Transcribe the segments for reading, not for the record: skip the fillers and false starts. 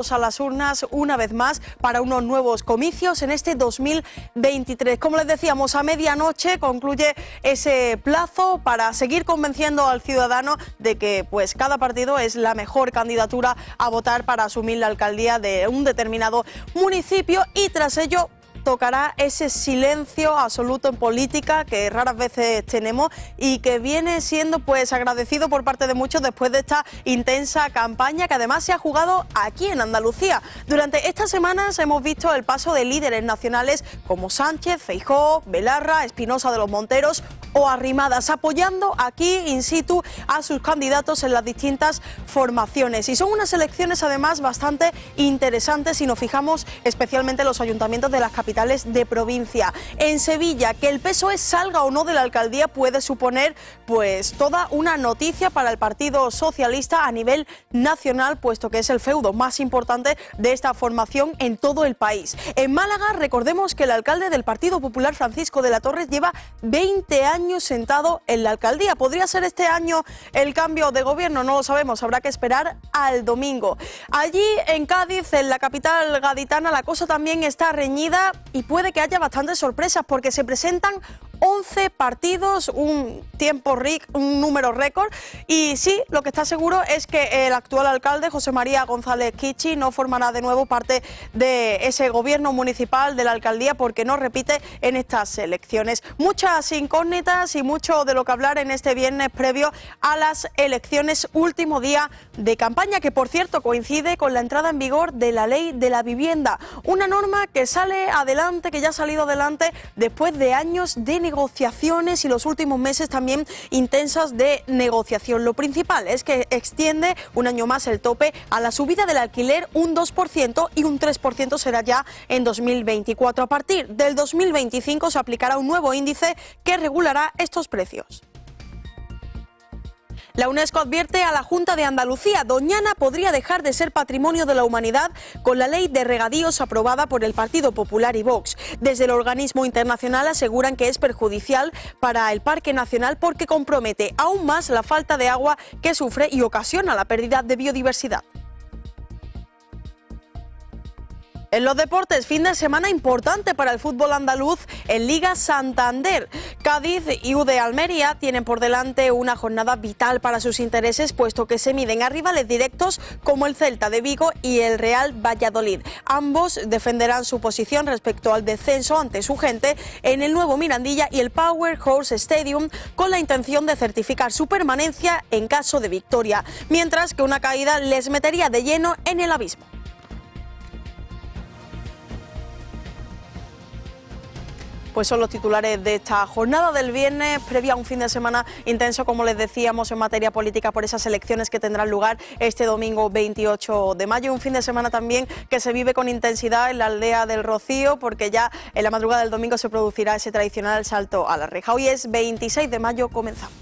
a las urnas una vez más para unos nuevos comicios en este 2023. Como les decíamos, a medianoche concluye ese plazo para seguir convenciendo al ciudadano de que pues cada partido es la mejor candidatura a votar para asumir la alcaldía de un determinado municipio, y tras ello tocará ese silencio absoluto en política que raras veces tenemos y que viene siendo pues agradecido por parte de muchos después de esta intensa campaña que además se ha jugado aquí en Andalucía. Durante estas semanas hemos visto el paso de líderes nacionales como Sánchez, Feijóo, Belarra, Espinosa de los Monteros o Arrimadas, apoyando aquí in situ a sus candidatos en las distintas formaciones. Y son unas elecciones además bastante interesantes si nos fijamos especialmente en los ayuntamientos de las capitales de provincia. En Sevilla, que el PSOE salga o no de la alcaldía puede suponer pues toda una noticia para el Partido Socialista a nivel nacional, puesto que es el feudo más importante de esta formación en todo el país. En Málaga, recordemos que el alcalde del Partido Popular, Francisco de la Torre, lleva 20 años sentado en la alcaldía. ¿Podría ser este año el cambio de gobierno? No lo sabemos, habrá que esperar al domingo. Allí en Cádiz, en la capital gaditana, la cosa también está reñida y puede que haya bastantes sorpresas porque se presentan 11 partidos, un número récord, y sí, lo que está seguro es que el actual alcalde, José María González Kichi, no formará de nuevo parte de ese gobierno municipal de la alcaldía porque no repite en estas elecciones. Muchas incógnitas y mucho de lo que hablar en este viernes previo a las elecciones, último día de campaña, que por cierto coincide con la entrada en vigor de la ley de la vivienda, una norma que sale adelante, que ya ha salido adelante después de años de negociaciones y los últimos meses también intensas de negociación. Lo principal es que extiende un año más el tope a la subida del alquiler, un 2%, y un 3% será ya en 2024. A partir del 2025 se aplicará un nuevo índice que regulará estos precios. La UNESCO advierte a la Junta de Andalucía: Doñana podría dejar de ser patrimonio de la humanidad con la ley de regadíos aprobada por el Partido Popular y Vox. Desde el organismo internacional aseguran que es perjudicial para el Parque Nacional porque compromete aún más la falta de agua que sufre y ocasiona la pérdida de biodiversidad. En los deportes, fin de semana importante para el fútbol andaluz en Liga Santander. Cádiz y UD Almería tienen por delante una jornada vital para sus intereses, puesto que se miden a rivales directos como el Celta de Vigo y el Real Valladolid. Ambos defenderán su posición respecto al descenso ante su gente en el nuevo Mirandilla y el Powerhouse Stadium, con la intención de certificar su permanencia en caso de victoria, mientras que una caída les metería de lleno en el abismo. Pues son los titulares de esta jornada del viernes, previa a un fin de semana intenso, como les decíamos, en materia política por esas elecciones que tendrán lugar este domingo 28 de mayo. Un fin de semana también que se vive con intensidad en la aldea del Rocío, porque ya en la madrugada del domingo se producirá ese tradicional salto a la reja. Hoy es 26 de mayo, comenzamos.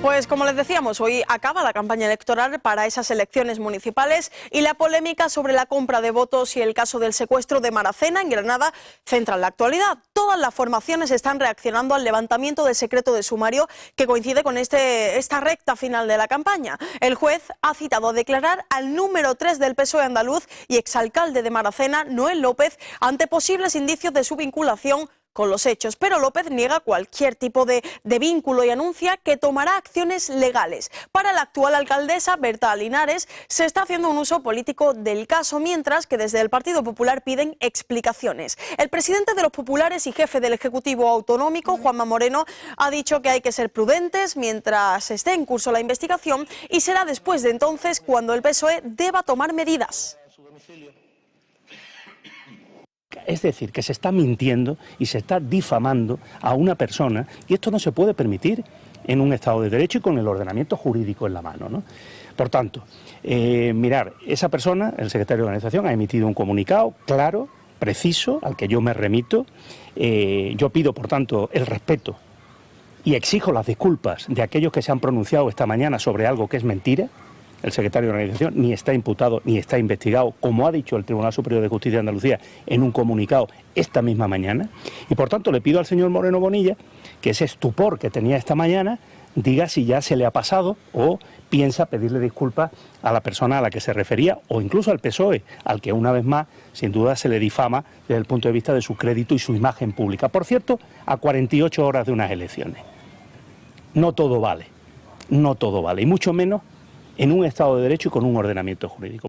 Pues como les decíamos, hoy acaba la campaña electoral para esas elecciones municipales y la polémica sobre la compra de votos y el caso del secuestro de Maracena en Granada centra la actualidad. Todas las formaciones están reaccionando al levantamiento del secreto de sumario que coincide con esta recta final de la campaña. El juez ha citado a declarar al número 3 del PSOE andaluz y exalcalde de Maracena, Noel López, ante posibles indicios de su vinculación con los hechos, pero López niega cualquier tipo de vínculo y anuncia que tomará acciones legales. Para la actual alcaldesa, Berta Linares, se está haciendo un uso político del caso, mientras que desde el Partido Popular piden explicaciones. El presidente de los populares y jefe del Ejecutivo Autonómico, Juanma Moreno, ha dicho que hay que ser prudentes mientras esté en curso la investigación y será después de entonces cuando el PSOE deba tomar medidas. Es decir, que se está mintiendo y se está difamando a una persona, y esto no se puede permitir en un Estado de Derecho y con el ordenamiento jurídico en la mano, ¿no? Por tanto, mirar, esa persona, el secretario de Organización, ha emitido un comunicado claro, preciso, al que yo me remito. Yo pido, por tanto, el respeto y exijo las disculpas de aquellos que se han pronunciado esta mañana sobre algo que es mentira, el secretario de organización, ni está imputado, ni está investigado, como ha dicho el Tribunal Superior de Justicia de Andalucía en un comunicado esta misma mañana. Y por tanto le pido al señor Moreno Bonilla que ese estupor que tenía esta mañana diga si ya se le ha pasado o piensa pedirle disculpas a la persona a la que se refería o incluso al PSOE, al que una vez más sin duda se le difama desde el punto de vista de su crédito y su imagen pública. Por cierto, a 48 horas de unas elecciones. No todo vale, y mucho menos en un Estado de Derecho y con un ordenamiento jurídico.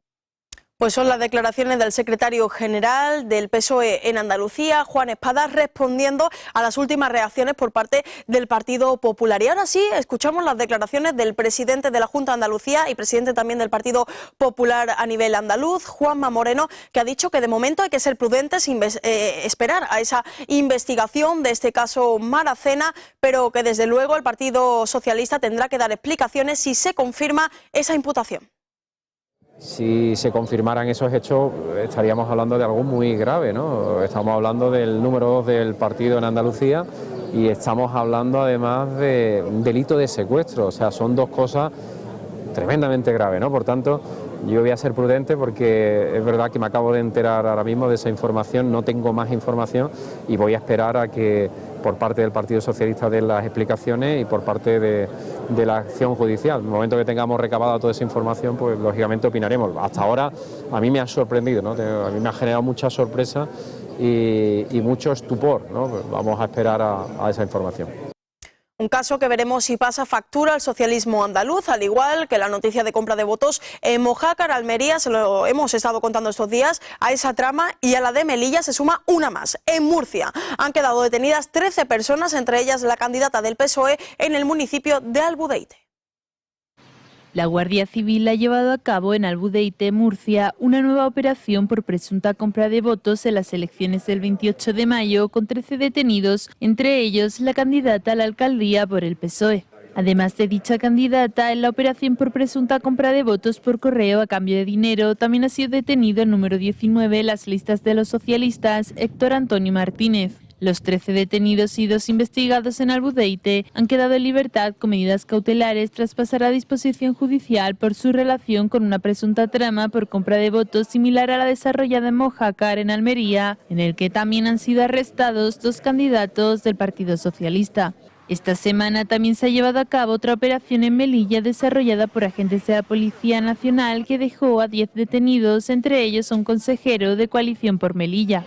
Pues son las declaraciones del secretario general del PSOE en Andalucía, Juan Espadas, respondiendo a las últimas reacciones por parte del Partido Popular. Y ahora sí, escuchamos las declaraciones del presidente de la Junta de Andalucía y presidente también del Partido Popular a nivel andaluz, Juanma Moreno, que ha dicho que de momento hay que ser prudentes, esperar a esa investigación de este caso Maracena, pero que desde luego el Partido Socialista tendrá que dar explicaciones si se confirma esa imputación. Si se confirmaran esos hechos, estaríamos hablando de algo muy grave, ¿no? Estamos hablando del número 2 del partido en Andalucía y estamos hablando además de un delito de secuestro, o sea, son dos cosas tremendamente graves, ¿no? Por tanto, yo voy a ser prudente porque es verdad que me acabo de enterar ahora mismo de esa información, no tengo más información y voy a esperar a que por parte del Partido Socialista den las explicaciones y por parte de la acción judicial. En el momento que tengamos recabada toda esa información, pues lógicamente opinaremos. Hasta ahora a mí me ha sorprendido, ¿no? A mí me ha generado mucha sorpresa y mucho estupor, ¿no? Pues vamos a esperar a esa información. Un caso que veremos si pasa factura al socialismo andaluz, al igual que la noticia de compra de votos en Mojácar, Almería, se lo hemos estado contando estos días. A esa trama y a la de Melilla se suma una más. En Murcia han quedado detenidas 13 personas, entre ellas la candidata del PSOE en el municipio de Albudeite. La Guardia Civil ha llevado a cabo en Albudeite, Murcia, una nueva operación por presunta compra de votos en las elecciones del 28 de mayo con 13 detenidos, entre ellos la candidata a la alcaldía por el PSOE. Además de dicha candidata, en la operación por presunta compra de votos por correo a cambio de dinero, también ha sido detenido el número 19 en las listas de los socialistas, Héctor Antonio Martínez. Los 13 detenidos y 2 investigados en Albudeite han quedado en libertad con medidas cautelares tras pasar a disposición judicial por su relación con una presunta trama por compra de votos similar a la desarrollada en Mojácar, en Almería, en el que también han sido arrestados 2 candidatos del Partido Socialista. Esta semana también se ha llevado a cabo otra operación en Melilla desarrollada por agentes de la Policía Nacional que dejó a 10 detenidos, entre ellos a un consejero de Coalición por Melilla.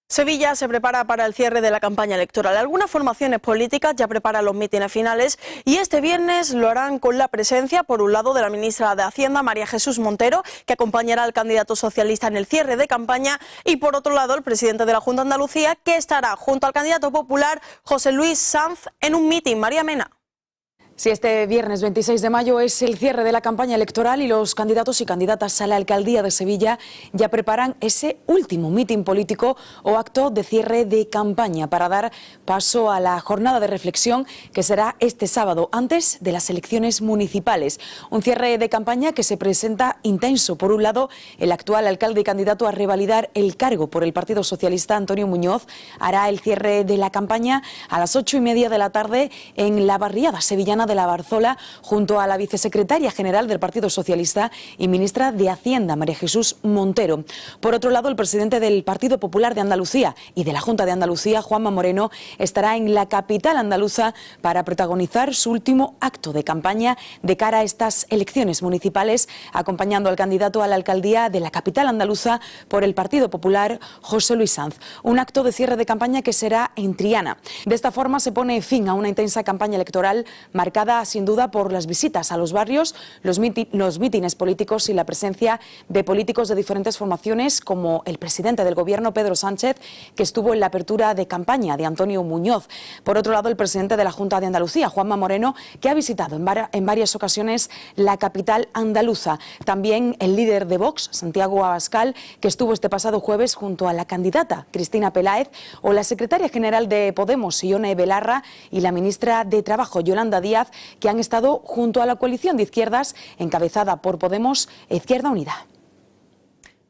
Sevilla se prepara para el cierre de la campaña electoral. Algunas formaciones políticas ya preparan los mítines finales y este viernes lo harán con la presencia, por un lado, de la ministra de Hacienda, María Jesús Montero, que acompañará al candidato socialista en el cierre de campaña, y por otro lado, el presidente de la Junta de Andalucía, que estará junto al candidato popular, José Luis Sanz, en un mitin. María Mena. Sí, este viernes 26 de mayo es el cierre de la campaña electoral y los candidatos y candidatas a la alcaldía de Sevilla ya preparan ese último mitin político o acto de cierre de campaña para dar paso a la jornada de reflexión que será este sábado antes de las elecciones municipales. Un cierre de campaña que se presenta intenso. Por un lado, el actual alcalde y candidato a revalidar el cargo por el Partido Socialista, Antonio Muñoz, hará el cierre de la campaña a las 8:30 de la tarde en la barriada sevillana de la Barzola, junto a la vicesecretaria general del Partido Socialista y ministra de Hacienda, María Jesús Montero. Por otro lado, el presidente del Partido Popular de Andalucía y de la Junta de Andalucía, Juanma Moreno, estará en la capital andaluza para protagonizar su último acto de campaña de cara a estas elecciones municipales, acompañando al candidato a la alcaldía de la capital andaluza por el Partido Popular, José Luis Sanz. Un acto de cierre de campaña que será en Triana. De esta forma se pone fin a una intensa campaña electoral marcada sin duda por las visitas a los barrios, los mítines políticos y la presencia de políticos de diferentes formaciones, como el presidente del Gobierno, Pedro Sánchez, que estuvo en la apertura de campaña de Antonio Muñoz. Por otro lado, el presidente de la Junta de Andalucía, Juanma Moreno, que ha visitado en varias ocasiones la capital andaluza. También el líder de Vox, Santiago Abascal, que estuvo este pasado jueves junto a la candidata Cristina Peláez, o la secretaria general de Podemos, Ione Belarra, y la ministra de Trabajo, Yolanda Díaz, que han estado junto a la coalición de izquierdas encabezada por Podemos e Izquierda Unida.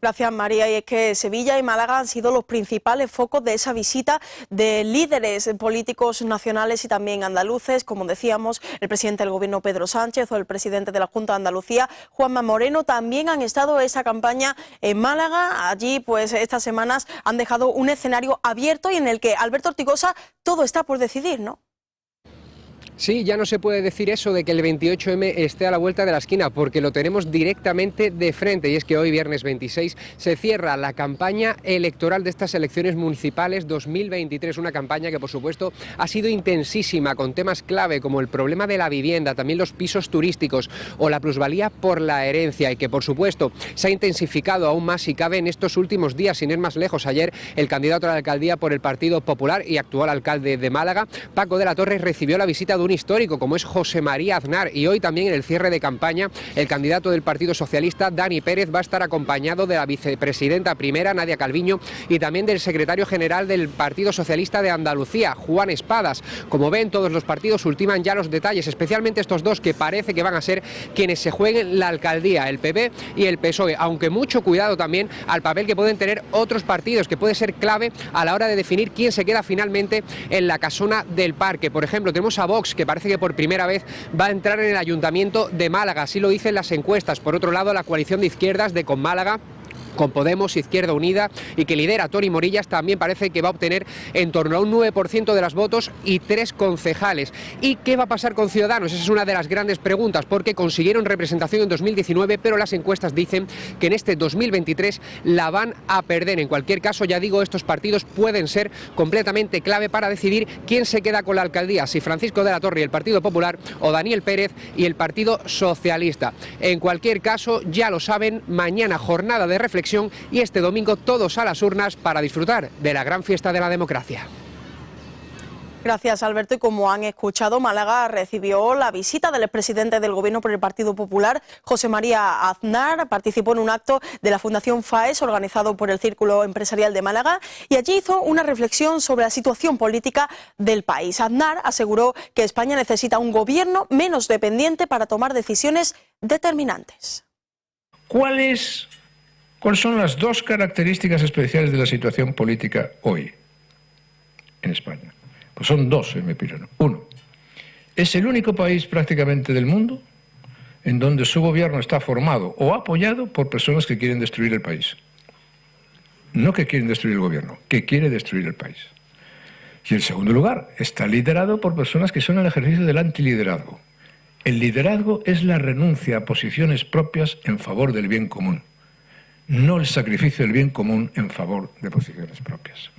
Gracias, María. Y es que Sevilla y Málaga han sido los principales focos de esa visita de líderes políticos nacionales y también andaluces, como decíamos, el presidente del Gobierno Pedro Sánchez o el presidente de la Junta de Andalucía, Juanma Moreno, también han estado en esa campaña en Málaga. Allí, pues estas semanas han dejado un escenario abierto y en el que, Alberto Ortigosa, todo está por decidir, ¿no? Sí, ya no se puede decir eso de que el 28M esté a la vuelta de la esquina, porque lo tenemos directamente de frente, y es que hoy, viernes 26, se cierra la campaña electoral de estas elecciones municipales 2023, una campaña que, por supuesto, ha sido intensísima, con temas clave como el problema de la vivienda, también los pisos turísticos o la plusvalía por la herencia, y que, por supuesto, se ha intensificado aún más si cabe en estos últimos días, sin ir más lejos. Ayer, el candidato a la alcaldía por el Partido Popular y actual alcalde de Málaga, Paco de la Torre, recibió la visita de un histórico como es José María Aznar, y hoy también en el cierre de campaña el candidato del Partido Socialista, Dani Pérez, va a estar acompañado de la vicepresidenta primera, Nadia Calviño, y también del secretario general del Partido Socialista de Andalucía, Juan Espadas. Como ven, todos los partidos ultiman ya los detalles, especialmente estos dos que parece que van a ser quienes se jueguen la alcaldía, el PP y el PSOE, aunque mucho cuidado también al papel que pueden tener otros partidos, que puede ser clave a la hora de definir quién se queda finalmente en la casona del Parque. Por ejemplo, tenemos a Vox, que parece que por primera vez va a entrar en el Ayuntamiento de Málaga, así lo dicen las encuestas. Por otro lado, la coalición de izquierdas de Con Málaga, con Podemos, Izquierda Unida, y que lidera Toni Morillas, también parece que va a obtener en torno a un 9% de los votos y 3 concejales. ¿Y qué va a pasar con Ciudadanos? Esa es una de las grandes preguntas, porque consiguieron representación en 2019, pero las encuestas dicen que en este 2023 la van a perder. En cualquier caso, ya digo, estos partidos pueden ser completamente clave para decidir quién se queda con la alcaldía, si Francisco de la Torre y el Partido Popular o Daniel Pérez y el Partido Socialista. En cualquier caso, ya lo saben, mañana jornada de reflexión y este domingo todos a las urnas para disfrutar de la gran fiesta de la democracia. Gracias, Alberto. Y como han escuchado, Málaga recibió la visita del expresidente del Gobierno por el Partido Popular, José María Aznar. Participó en un acto de la Fundación FAES organizado por el Círculo Empresarial de Málaga y allí hizo una reflexión sobre la situación política del país. Aznar aseguró que España necesita un gobierno menos dependiente para tomar decisiones determinantes. ¿Cuáles son las dos características especiales de la situación política hoy en España? Pues son dos, en mi opinión. Uno, es el único país prácticamente del mundo en donde su gobierno está formado o apoyado por personas que quieren destruir el país. No que quieren destruir el gobierno, que quiere destruir el país. Y en segundo lugar, está liderado por personas que son el ejercicio del antiliderazgo. El liderazgo es la renuncia a posiciones propias en favor del bien común, no el sacrificio del bien común en favor de posiciones propias.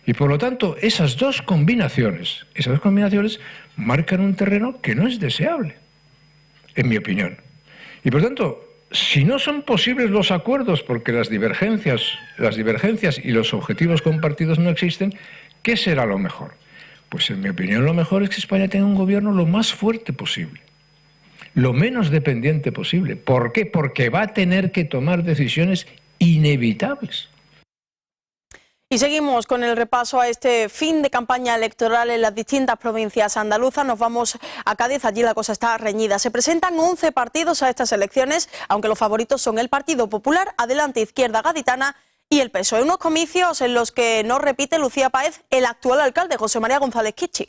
Y por lo tanto, esas dos combinaciones marcan un terreno que no es deseable, en mi opinión. Y por tanto, si no son posibles los acuerdos porque las divergencias y los objetivos compartidos no existen, ¿qué será lo mejor? Pues en mi opinión lo mejor es que España tenga un gobierno lo más fuerte posible, lo menos dependiente posible. ¿Por qué? Porque va a tener que tomar decisiones inevitables. Y seguimos con el repaso a este fin de campaña electoral en las distintas provincias andaluzas. Nos vamos a Cádiz, allí la cosa está reñida. Se presentan 11 partidos a estas elecciones, aunque los favoritos son el Partido Popular, Adelante Izquierda Gaditana y el PSOE. Unos comicios en los que no repite Lucía Páez el actual alcalde, José María González Kichi.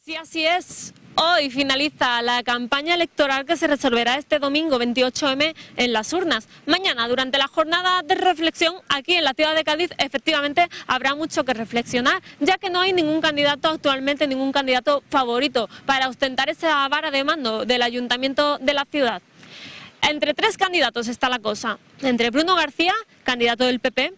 Sí, así es. Hoy finaliza la campaña electoral que se resolverá este domingo 28M en las urnas. Mañana, durante la jornada de reflexión aquí en la ciudad de Cádiz, efectivamente habrá mucho que reflexionar, ya que no hay ningún candidato actualmente, ningún candidato favorito para ostentar esa vara de mando del ayuntamiento de la ciudad. Entre 3 candidatos está la cosa, entre Bruno García, candidato del PP,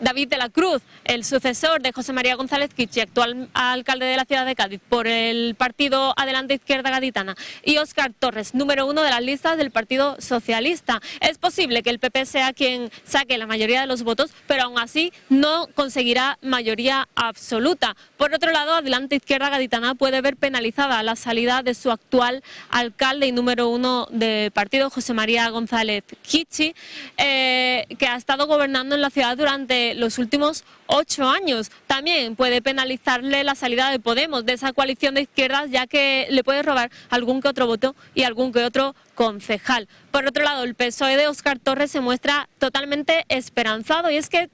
David de la Cruz, el sucesor de José María González Kichi, actual alcalde de la ciudad de Cádiz por el partido Adelante Izquierda Gaditana, y Óscar Torres, número 1 de las listas del Partido Socialista. Es posible que el PP sea quien saque la mayoría de los votos, pero aún así no conseguirá mayoría absoluta. Por otro lado, Adelante Izquierda Gaditana puede ver penalizada la salida de su actual alcalde y número 1 del partido, José María González Kichi, que ha estado gobernando en la ciudad durante durante los últimos 8 años. También puede penalizarle la salida de Podemos, de esa coalición de izquierdas, ya que le puede robar algún que otro voto y algún que otro concejal. Por otro lado, el PSOE de Óscar Torres se muestra totalmente esperanzado, y es que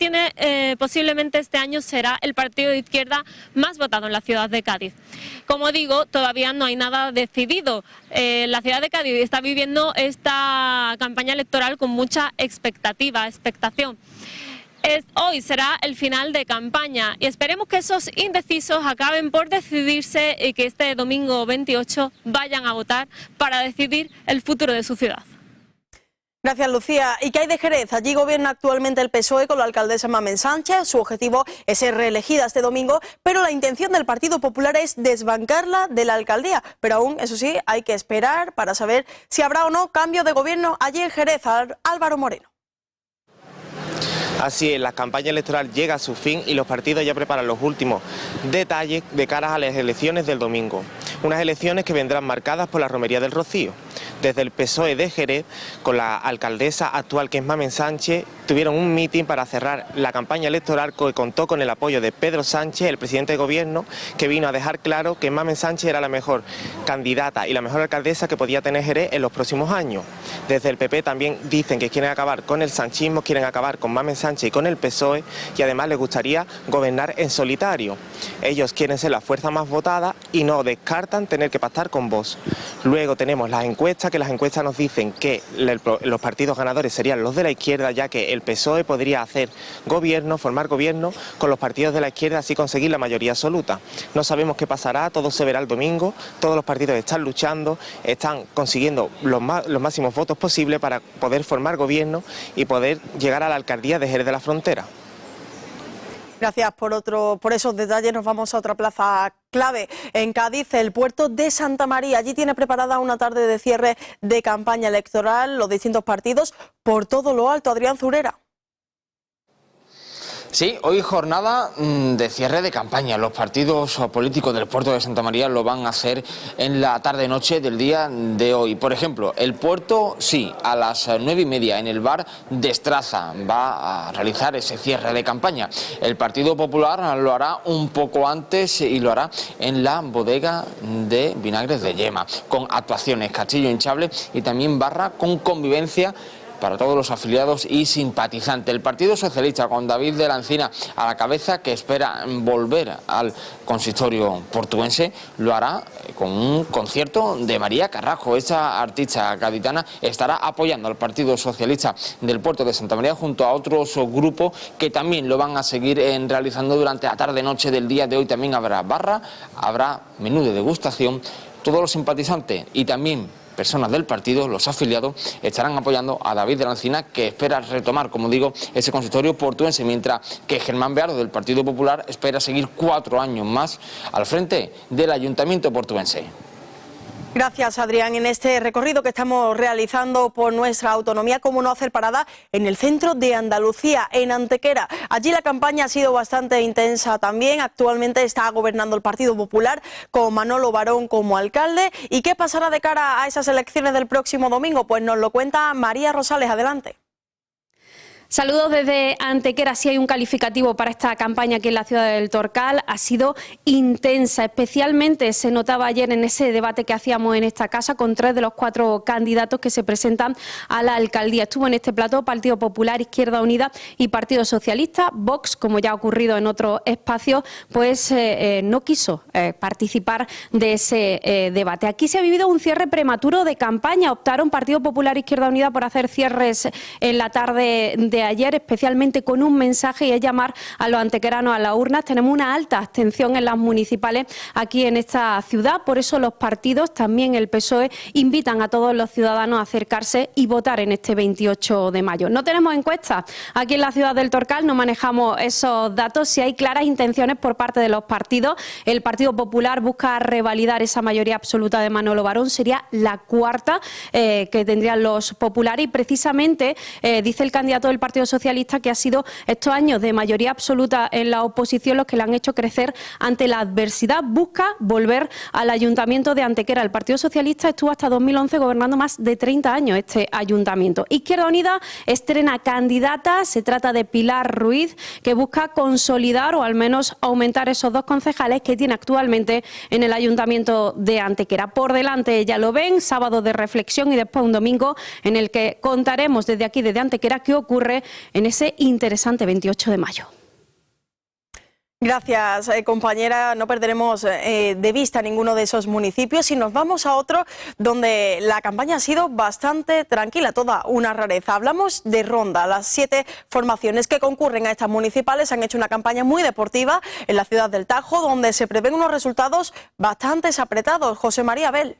posiblemente este año será el partido de izquierda más votado en la ciudad de Cádiz. Como digo, todavía no hay nada decidido. La ciudad de Cádiz está viviendo esta campaña electoral con mucha expectación. Hoy será el final de campaña y esperemos que esos indecisos acaben por decidirse y que este domingo 28 vayan a votar para decidir el futuro de su ciudad. Gracias, Lucía. ¿Y qué hay de Jerez? Allí gobierna actualmente el PSOE con la alcaldesa Mamen Sánchez. Su objetivo es ser reelegida este domingo, pero la intención del Partido Popular es desbancarla de la alcaldía. Pero aún, eso sí, hay que esperar para saber si habrá o no cambio de gobierno allí en Jerez. Álvaro Moreno. Así es, la campaña electoral llega a su fin y los partidos ya preparan los últimos detalles de cara a las elecciones del domingo. Unas elecciones que vendrán marcadas por la romería del Rocío. Desde el PSOE de Jerez, con la alcaldesa actual, que es Mamen Sánchez, tuvieron un mitin para cerrar la campaña electoral, que contó con el apoyo de Pedro Sánchez, el presidente de gobierno, que vino a dejar claro que Mamen Sánchez era la mejor candidata y la mejor alcaldesa que podía tener Jerez en los próximos años. Desde el PP también dicen que quieren acabar con el sanchismo, quieren acabar con Mamen Sánchez y con el PSOE, y además les gustaría gobernar en solitario. Ellos quieren ser la fuerza más votada y no descartan tener que pactar con Vox. Luego tenemos las encuestas, que las encuestas nos dicen que los partidos ganadores serían los de la izquierda, ya que el PSOE podría hacer gobierno, formar gobierno con los partidos de la izquierda, así conseguir la mayoría absoluta. No sabemos qué pasará, todo se verá el domingo, todos los partidos están luchando, están consiguiendo los máximos votos posibles para poder formar gobierno y poder llegar a la alcaldía de Jerez de la Frontera. Gracias por esos detalles. Nos vamos a otra plaza clave en Cádiz, el puerto de Santa María. Allí tiene preparada una tarde de cierre de campaña electoral, los distintos partidos por todo lo alto. Adrián Zurera. Sí, hoy jornada de cierre de campaña. Los partidos políticos del puerto de Santa María lo van a hacer en la tarde-noche del día de hoy. Por ejemplo, el puerto, sí, a las 9:30 en el bar Destraza va a realizar ese cierre de campaña. El Partido Popular lo hará un poco antes y lo hará en la bodega de vinagres de Yema, con actuaciones, castillo hinchable y también barra con convivencia para todos los afiliados y simpatizantes. El Partido Socialista, con David de la Encina a la cabeza, que espera volver al consistorio portuense, lo hará con un concierto de María Carrasco. Esta artista gaditana estará apoyando al Partido Socialista del puerto de Santa María junto a otros grupos que también lo van a seguir realizando durante la tarde-noche del día de hoy. También habrá barra, habrá menú de degustación. Todos los simpatizantes y también personas del partido, los afiliados, estarán apoyando a David de la Encina, que espera retomar, como digo, ese consistorio portuense, mientras que Germán Beardo del Partido Popular espera seguir 4 años más al frente del Ayuntamiento portuense. Gracias, Adrián. En este recorrido que estamos realizando por nuestra autonomía, cómo no hacer parada en el centro de Andalucía, en Antequera. Allí la campaña ha sido bastante intensa también. Actualmente está gobernando el Partido Popular con Manolo Barón como alcalde. ¿Y qué pasará de cara a esas elecciones del próximo domingo? Pues nos lo cuenta María Rosales. Adelante. Saludos desde Antequera. Sí hay un calificativo para esta campaña aquí en la ciudad del Torcal. Ha sido intensa, especialmente se notaba ayer en ese debate que hacíamos en esta casa con 3 de los 4 candidatos que se presentan a la alcaldía. Estuvo en este plató Partido Popular, Izquierda Unida y Partido Socialista. Vox, como ya ha ocurrido en otros espacios, pues no quiso participar de ese debate. Aquí se ha vivido un cierre prematuro de campaña. Optaron Partido Popular e Izquierda Unida por hacer cierres en la tarde de ayer, especialmente con un mensaje, y es llamar a los antequeranos a las urnas. Tenemos una alta abstención en las municipales aquí en esta ciudad, por eso los partidos, también el PSOE, invitan a todos los ciudadanos a acercarse y votar en este 28 de mayo. No tenemos encuestas aquí en la ciudad del Torcal, no manejamos esos datos. Si hay claras intenciones por parte de los partidos, el Partido Popular busca revalidar esa mayoría absoluta de Manolo Barón, sería la 4ª que tendrían los populares, y precisamente dice el candidato del Partido Partido Socialista, que ha sido estos años de mayoría absoluta en la oposición los que le han hecho crecer ante la adversidad. Busca volver al Ayuntamiento de Antequera. El Partido Socialista estuvo hasta 2011 gobernando más de 30 años este ayuntamiento. Izquierda Unida estrena candidata, se trata de Pilar Ruiz, que busca consolidar o al menos aumentar esos 2 concejales que tiene actualmente en el Ayuntamiento de Antequera. Por delante, ya lo ven, sábado de reflexión y después un domingo en el que contaremos desde aquí, desde Antequera, qué ocurre en ese interesante 28 de mayo. Gracias, compañera. No perderemos de vista ninguno de esos municipios y nos vamos a otro donde la campaña ha sido bastante tranquila, toda una rareza. Hablamos de Ronda. Las 7 formaciones que concurren a estas municipales han hecho una campaña muy deportiva en la ciudad del Tajo, donde se prevén unos resultados bastante apretados. José María Abel.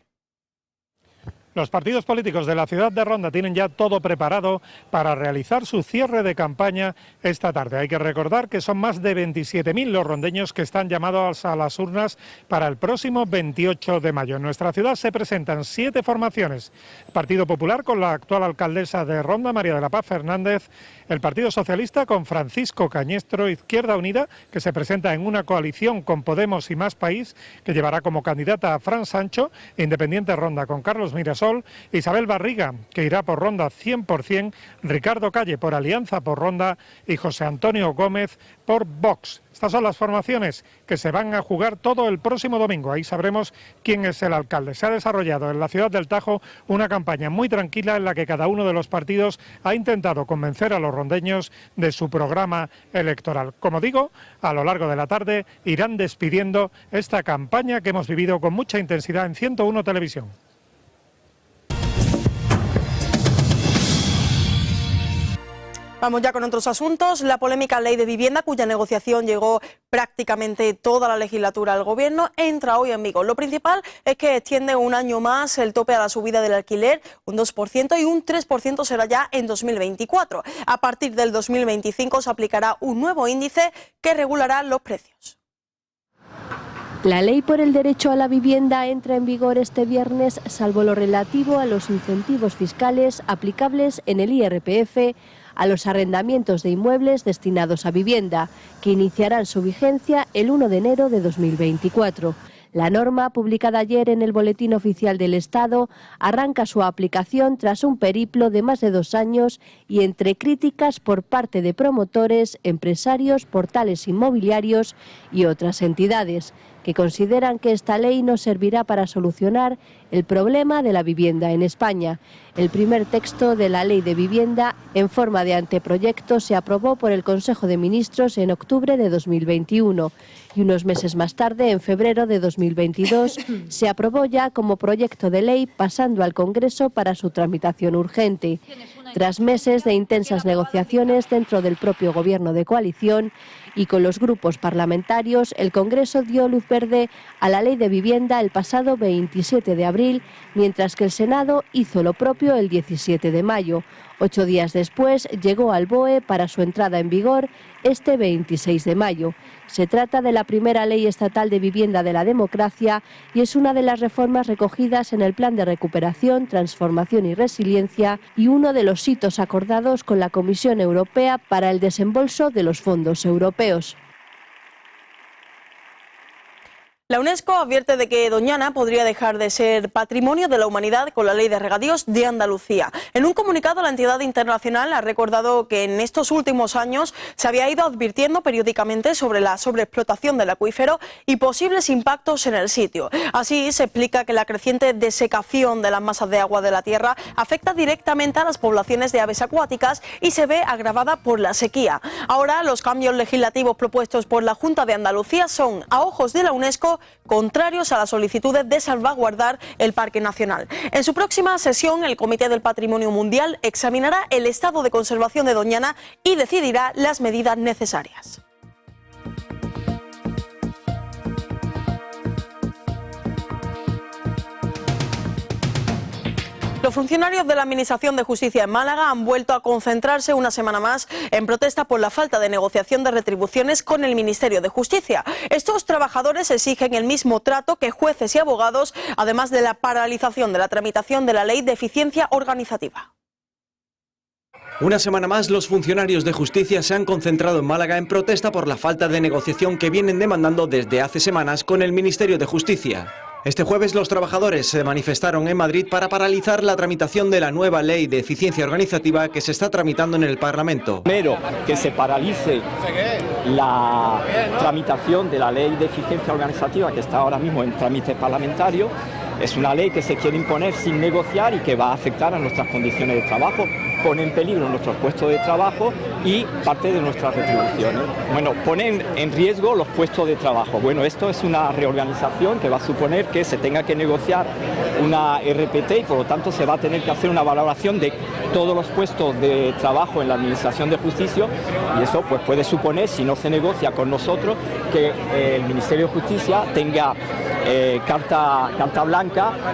Los partidos políticos de la ciudad de Ronda tienen ya todo preparado para realizar su cierre de campaña esta tarde. Hay que recordar que son más de 27.000 los rondeños que están llamados a las urnas para el próximo 28 de mayo. En nuestra ciudad se presentan 7 formaciones. El Partido Popular con la actual alcaldesa de Ronda, María de la Paz Fernández, el Partido Socialista con Francisco Cañestro, Izquierda Unida, que se presenta en una coalición con Podemos y Más País, que llevará como candidata a Fran Sancho, Independiente Ronda con Carlos Mirasol, Isabel Barriga, que irá por Ronda 100%, Ricardo Calle por Alianza por Ronda y José Antonio Gómez por Vox. Estas son las formaciones que se van a jugar todo el próximo domingo. Ahí sabremos quién es el alcalde. Se ha desarrollado en la ciudad del Tajo una campaña muy tranquila en la que cada uno de los partidos ha intentado convencer a los rondeños de su programa electoral. Como digo, a lo largo de la tarde irán despidiendo esta campaña que hemos vivido con mucha intensidad en 101 Televisión. Vamos ya con otros asuntos. La polémica ley de vivienda, cuya negociación llegó prácticamente toda la legislatura al Gobierno, entra hoy en vigor. Lo principal es que extiende un año más el tope a la subida del alquiler, un 2% y un 3% será ya en 2024. A partir del 2025 se aplicará un nuevo índice que regulará los precios. La ley por el derecho a la vivienda entra en vigor este viernes, salvo lo relativo a los incentivos fiscales aplicables en el IRPF a los arrendamientos de inmuebles destinados a vivienda, que iniciarán su vigencia el 1 de enero de 2024. La norma, publicada ayer en el Boletín Oficial del Estado, arranca su aplicación tras un periplo de más de 2 años y entre críticas por parte de promotores, empresarios, portales inmobiliarios y otras entidades, que consideran que esta ley no servirá para solucionar el problema de la vivienda en España. El primer texto de la Ley de Vivienda, en forma de anteproyecto, se aprobó por el Consejo de Ministros en octubre de 2021 y unos meses más tarde, en febrero de 2022, se aprobó ya como proyecto de ley, pasando al Congreso para su tramitación urgente. Tras meses de intensas negociaciones dentro del propio Gobierno de coalición y con los grupos parlamentarios, el Congreso dio luz verde a la Ley de Vivienda el pasado 27 de abril, mientras que el Senado hizo lo propio el 17 de mayo. 8 días después llegó al BOE para su entrada en vigor este 26 de mayo. Se trata de la primera ley estatal de vivienda de la democracia y es una de las reformas recogidas en el Plan de Recuperación, Transformación y Resiliencia y uno de los hitos acordados con la Comisión Europea para el desembolso de los fondos europeos. La UNESCO advierte de que Doñana podría dejar de ser patrimonio de la humanidad con la Ley de Regadíos de Andalucía. En un comunicado, la entidad internacional ha recordado que en estos últimos años se había ido advirtiendo periódicamente sobre la sobreexplotación del acuífero y posibles impactos en el sitio. Así, se explica que la creciente desecación de las masas de agua de la tierra afecta directamente a las poblaciones de aves acuáticas y se ve agravada por la sequía. Ahora, los cambios legislativos propuestos por la Junta de Andalucía son, a ojos de la UNESCO, contrarios a las solicitudes de salvaguardar el Parque Nacional. En su próxima sesión, el Comité del Patrimonio Mundial examinará el estado de conservación de Doñana y decidirá las medidas necesarias. Los funcionarios de la Administración de Justicia en Málaga han vuelto a concentrarse una semana más en protesta por la falta de negociación de retribuciones con el Ministerio de Justicia. Estos trabajadores exigen el mismo trato que jueces y abogados, además de la paralización de la tramitación de la Ley de Eficiencia Organizativa. Una semana más, los funcionarios de justicia se han concentrado en Málaga en protesta por la falta de negociación que vienen demandando desde hace semanas con el Ministerio de Justicia. Este jueves los trabajadores se manifestaron en Madrid para paralizar la tramitación de la nueva ley de eficiencia organizativa que se está tramitando en el Parlamento. Primero, que se paralice la tramitación de la ley de eficiencia organizativa que está ahora mismo en trámite parlamentario. Es una ley que se quiere imponer sin negociar y que va a afectar a nuestras condiciones de trabajo, pone en peligro nuestros puestos de trabajo y parte de nuestras retribuciones. Bueno, ponen en riesgo los puestos de trabajo. Bueno, esto es una reorganización que va a suponer que se tenga que negociar una RPT y por lo tanto se va a tener que hacer una valoración de todos los puestos de trabajo en la Administración de Justicia y eso pues puede suponer, si no se negocia con nosotros, que el Ministerio de Justicia tenga carta blanca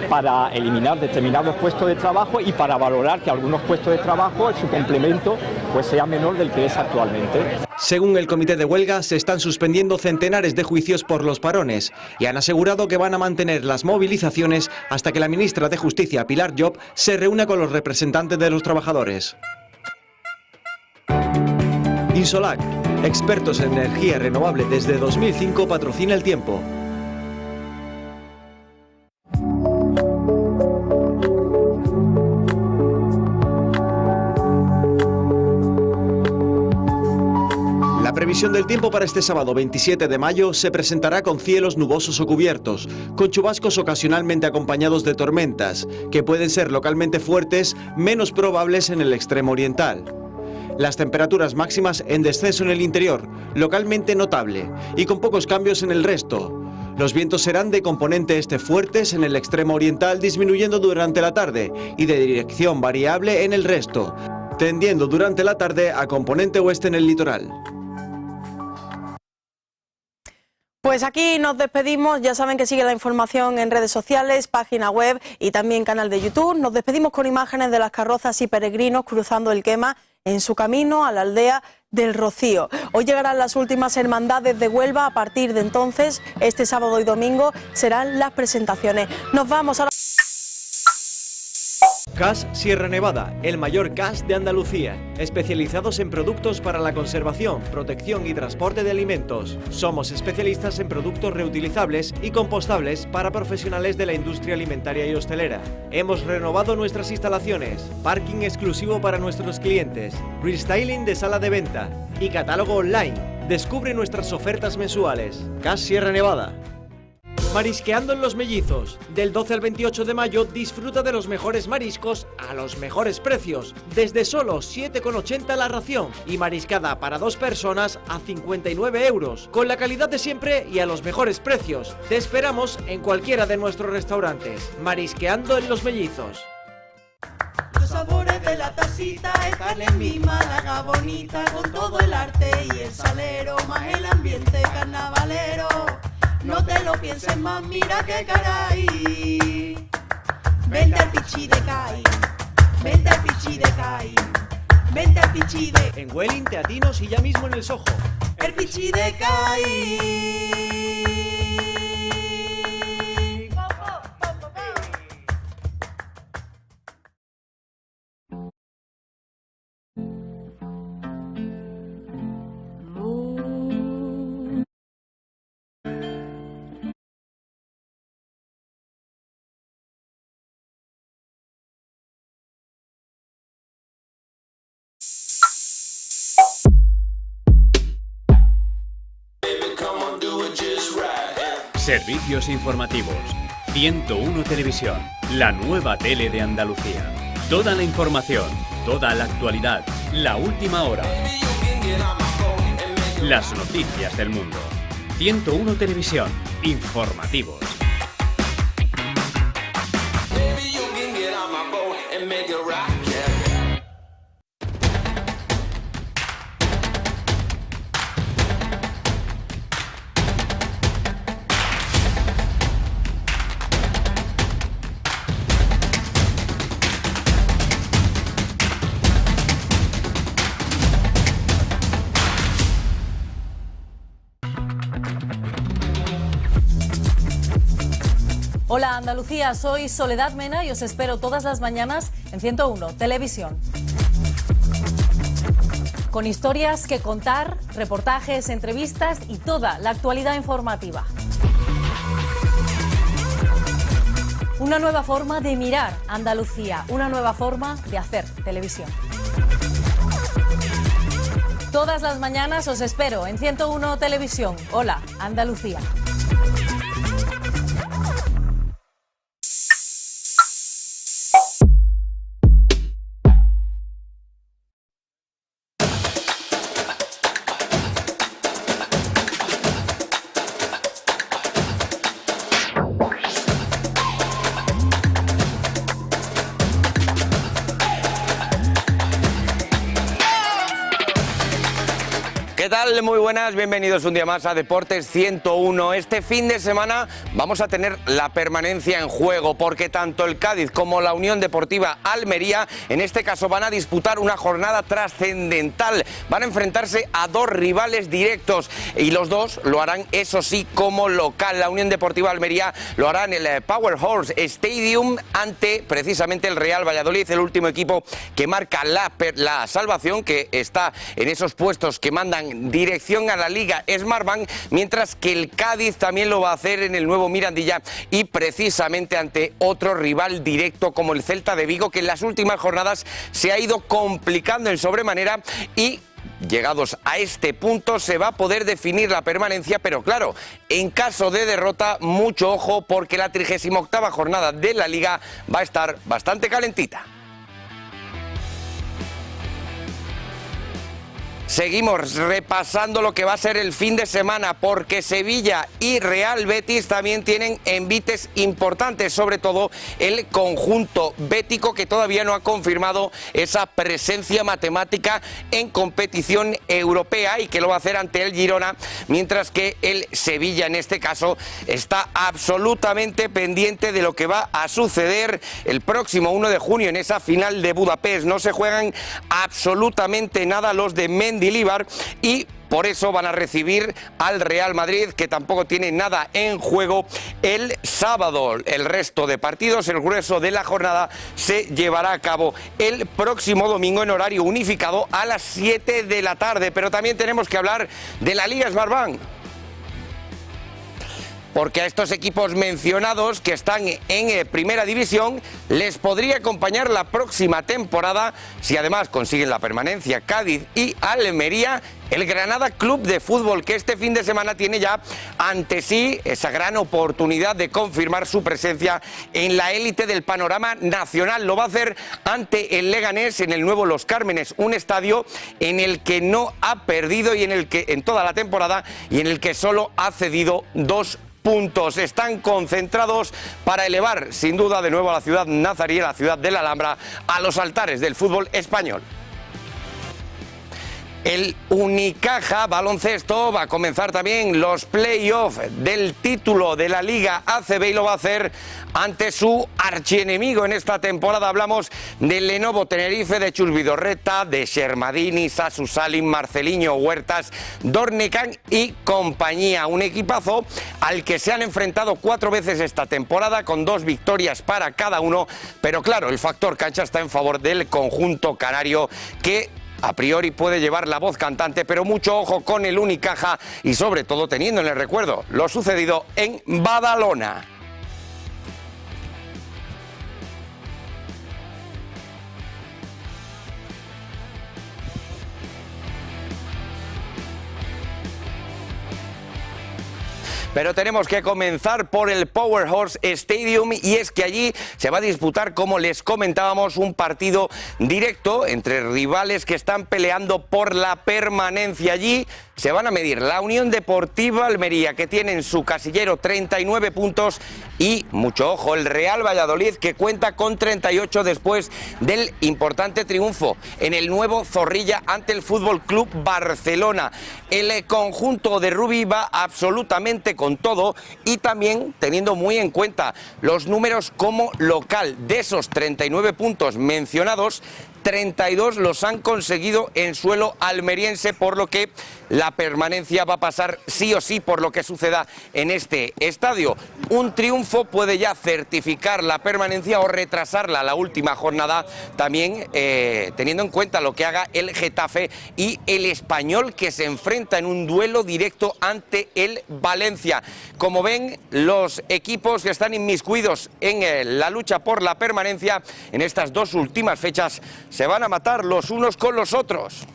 para eliminar determinados puestos de trabajo y para valorar que algunos puestos de trabajo, su complemento, pues sea menor del que es actualmente. Según el comité de huelga, se están suspendiendo centenares de juicios por los parones y han asegurado que van a mantener las movilizaciones hasta que la ministra de Justicia, Pilar Llop, se reúna con los representantes de los trabajadores. Insolac, expertos en energía renovable desde 2005, patrocina El Tiempo. La previsión del tiempo para este sábado 27 de mayo se presentará con cielos nubosos o cubiertos, con chubascos ocasionalmente acompañados de tormentas, que pueden ser localmente fuertes, menos probables en el extremo oriental. Las temperaturas máximas en descenso en el interior, localmente notable, y con pocos cambios en el resto. Los vientos serán de componente este fuertes en el extremo oriental, disminuyendo durante la tarde, y de dirección variable en el resto, tendiendo durante la tarde a componente oeste en el litoral. Pues aquí nos despedimos, ya saben que sigue la información en redes sociales, página web y también canal de YouTube. Nos despedimos con imágenes de las carrozas y peregrinos cruzando el Quema en su camino a la aldea del Rocío. Hoy llegarán las últimas hermandades de Huelva. A partir de entonces, este sábado y domingo serán las presentaciones. Nos vamos ahora. CAS Sierra Nevada, el mayor CAS de Andalucía, especializados en productos para la conservación, protección y transporte de alimentos. Somos especialistas en productos reutilizables y compostables para profesionales de la industria alimentaria y hostelera. Hemos renovado nuestras instalaciones, parking exclusivo para nuestros clientes, restyling de sala de venta y catálogo online. Descubre nuestras ofertas mensuales. CAS Sierra Nevada. Marisqueando en Los Mellizos. Del 12 al 28 de mayo disfruta de los mejores mariscos a los mejores precios. Desde solo 7,80 la ración y mariscada para 2 personas a 59 euros. Con la calidad de siempre y a los mejores precios. Te esperamos en cualquiera de nuestros restaurantes. Marisqueando en Los Mellizos. Los sabores de la tacita están en mi Málaga bonita, con todo el arte y el salero, más el ambiente carnavalero. No te lo pienses más, mira que caray. Vente al Pichi de Cai, vente al Pichi de Cai, vente al Pichi de... En Welling, Teatinos y ya mismo en el Sojo. El Pichi de Cai. Servicios informativos. 101 Televisión, la nueva tele de Andalucía. Toda la información, toda la actualidad, la última hora. Las noticias del mundo. 101 Televisión, informativos. Hola Andalucía, soy Soledad Mena y os espero todas las mañanas en 101 Televisión. con historias que contar, reportajes, entrevistas y toda la actualidad informativa. Una nueva forma de mirar Andalucía, una nueva forma de hacer televisión. Todas las mañanas os espero en 101 Televisión. Hola, Andalucía. ¿Qué tal? Muy buenas, bienvenidos un día más a Deportes 101. Este fin de semana vamos a tener la permanencia en juego porque tanto el Cádiz como la Unión Deportiva Almería en este caso van a disputar una jornada trascendental. Van a enfrentarse a dos rivales directos y los dos lo harán, eso sí, como local. La Unión Deportiva Almería lo hará en el Powerhouse Stadium ante precisamente el Real Valladolid, el último equipo que marca la salvación, que está en esos puestos que mandan dirección a la Liga Smartbank, mientras que el Cádiz también lo va a hacer en el nuevo Mirandilla y precisamente ante otro rival directo como el Celta de Vigo, que en las últimas jornadas se ha ido complicando en sobremanera y llegados a este punto se va a poder definir la permanencia, pero claro, en caso de derrota, mucho ojo porque la 38ª jornada de la Liga va a estar bastante calentita. Seguimos repasando lo que va a ser el fin de semana porque Sevilla y Real Betis también tienen envites importantes, sobre todo el conjunto bético que todavía no ha confirmado esa presencia matemática en competición europea y que lo va a hacer ante el Girona, mientras que el Sevilla en este caso está absolutamente pendiente de lo que va a suceder el próximo 1 de junio en esa final de Budapest. No se juegan absolutamente nada los de Mendilibar y por eso van a recibir al Real Madrid, que tampoco tiene nada en juego el sábado. El resto de partidos, el grueso de la jornada, se llevará a cabo el próximo domingo en horario unificado a las 7 de la tarde. Pero también tenemos que hablar de la Liga Smartbank, porque a estos equipos mencionados que están en primera división les podría acompañar la próxima temporada, si además consiguen la permanencia, Cádiz y Almería, el Granada Club de Fútbol, que este fin de semana tiene ya ante sí esa gran oportunidad de confirmar su presencia en la élite del panorama nacional. Lo va a hacer ante el Leganés en el nuevo Los Cármenes, un estadio en el que no ha perdido y en el que en toda la temporada y en el que solo ha cedido 2 puntos. Están concentrados para elevar sin duda de nuevo a la ciudad nazarí, la ciudad de la Alhambra, a los altares del fútbol español. El Unicaja Baloncesto va a comenzar también los playoffs del título de la Liga ACB y lo va a hacer ante su archienemigo en esta temporada. Hablamos del Lenovo Tenerife, de Chus Vidorreta, de Shermadini, Sasu Salim, Marceliño Huertas, Dornecan y compañía. Un equipazo al que se han enfrentado 4 veces esta temporada con 2 victorias para cada uno, pero claro, el factor cancha está en favor del conjunto canario, que a priori puede llevar la voz cantante, pero mucho ojo con el Unicaja y sobre todo teniendo en el recuerdo lo sucedido en Badalona. Pero tenemos que comenzar por el Powerhouse Stadium y es que allí se va a disputar, como les comentábamos, un partido directo entre rivales que están peleando por la permanencia. Allí se van a medir la Unión Deportiva Almería, que tiene en su casillero 39 puntos, y, mucho ojo, el Real Valladolid, que cuenta con 38 después del importante triunfo en el nuevo Zorrilla ante el Fútbol Club Barcelona. El conjunto de Rubí va absolutamente con todo y también teniendo muy en cuenta los números como local. De esos 39 puntos mencionados, 32 los han conseguido en suelo almeriense, por lo que la permanencia va a pasar sí o sí por lo que suceda en este estadio. Un triunfo puede ya certificar la permanencia o retrasarla a la última jornada, también teniendo en cuenta lo que haga el Getafe y el Español, que se enfrenta en un duelo directo ante el Valencia. Como ven, los equipos que están inmiscuidos en la lucha por la permanencia en estas dos últimas fechas se van a matar los unos con los otros.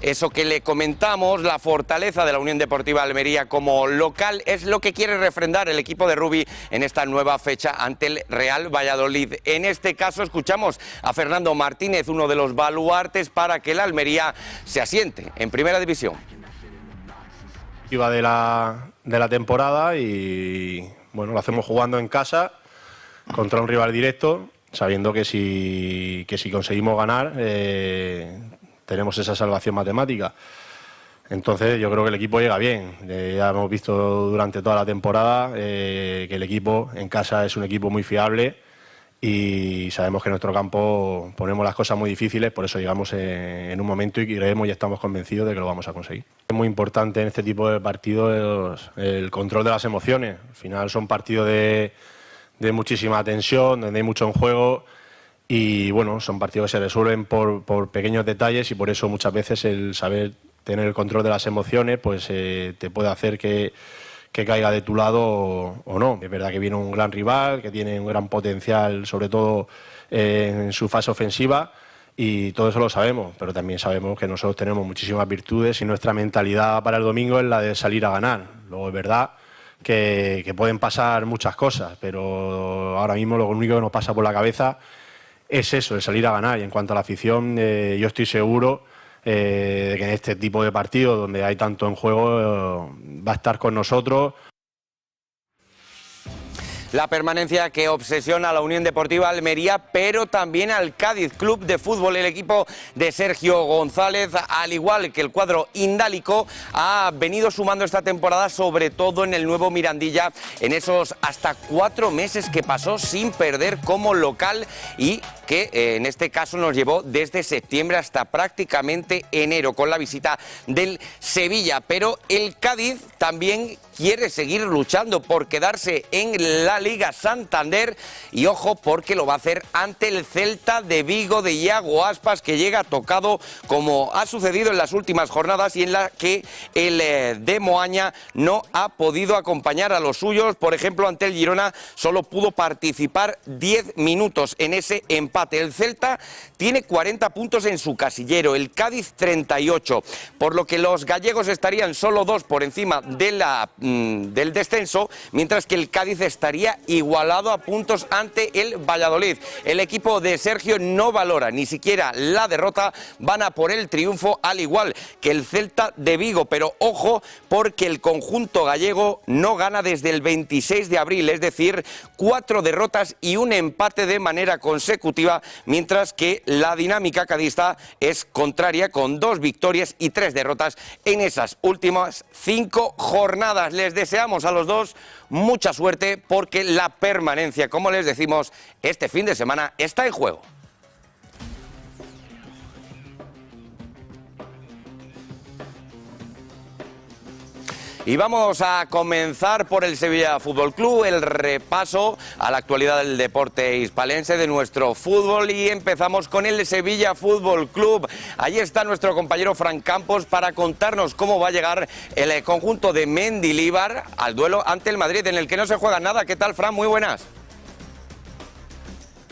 Eso que le comentamos, la fortaleza de la Unión Deportiva Almería como local, es lo que quiere refrendar el equipo de Rubi en esta nueva fecha ante el Real Valladolid. En este caso escuchamos a Fernando Martínez, uno de los baluartes para que la Almería se asiente en Primera División. Iba de la temporada y bueno, lo hacemos jugando en casa contra un rival directo, sabiendo que si conseguimos ganar tenemos esa salvación matemática. Entonces yo creo que el equipo llega bien. Ya hemos visto durante toda la temporada que el equipo en casa es un equipo muy fiable y sabemos que en nuestro campo ponemos las cosas muy difíciles, por eso llegamos en un momento y creemos y estamos convencidos de que lo vamos a conseguir. Es muy importante en este tipo de partidos el control de las emociones. Al final son partidos de muchísima tensión, donde hay mucho en juego. Y bueno, son partidos que se resuelven por pequeños detalles y por eso muchas veces el saber tener el control de las emociones pues te puede hacer que caiga de tu lado o no. Es verdad que viene un gran rival, que tiene un gran potencial, sobre todo en su fase ofensiva, y todo eso lo sabemos, pero también sabemos que nosotros tenemos muchísimas virtudes y nuestra mentalidad para el domingo es la de salir a ganar. Luego es verdad que pueden pasar muchas cosas, pero ahora mismo lo único que nos pasa por la cabeza es eso, el salir a ganar. Y en cuanto a la afición, yo estoy seguro de que en este tipo de partidos donde hay tanto en juego va a estar con nosotros. La permanencia que obsesiona a la Unión Deportiva Almería, pero también al Cádiz Club de Fútbol. El equipo de Sergio González, al igual que el cuadro indálico, ha venido sumando esta temporada, sobre todo en el nuevo Mirandilla, en esos hasta 4 meses que pasó sin perder como local y que en este caso nos llevó desde septiembre hasta prácticamente enero con la visita del Sevilla. Pero el Cádiz también quiere seguir luchando por quedarse en la Liga Santander y ojo porque lo va a hacer ante el Celta de Vigo de Iago Aspas, que llega tocado como ha sucedido en las últimas jornadas y en la que el de Moaña no ha podido acompañar a los suyos. Por ejemplo, ante el Girona solo pudo participar 10 minutos en ese empate. El Celta tiene 40 puntos en su casillero, el Cádiz 38, por lo que los gallegos estarían solo 2 por encima de del descenso, mientras que el Cádiz estaría igualado a puntos ante el Valladolid. El equipo de Sergio no valora ni siquiera la derrota, van a por el triunfo al igual que el Celta de Vigo, pero ojo porque el conjunto gallego no gana desde el 26 de abril, es decir, 4 derrotas y un empate de manera consecutiva, mientras que la dinámica cadista es contraria, con 2 victorias y 3 derrotas en esas últimas 5 jornadas. Les deseamos a los dos mucha suerte porque la permanencia, como les decimos, este fin de semana está en juego. Y vamos a comenzar por el Sevilla Fútbol Club, el repaso a la actualidad del deporte hispalense, de nuestro fútbol, y empezamos con el Sevilla Fútbol Club. Allí está nuestro compañero Fran Campos para contarnos cómo va a llegar el conjunto de Mendilibar al duelo ante el Madrid, en el que no se juega nada. ¿Qué tal, Fran? Muy buenas.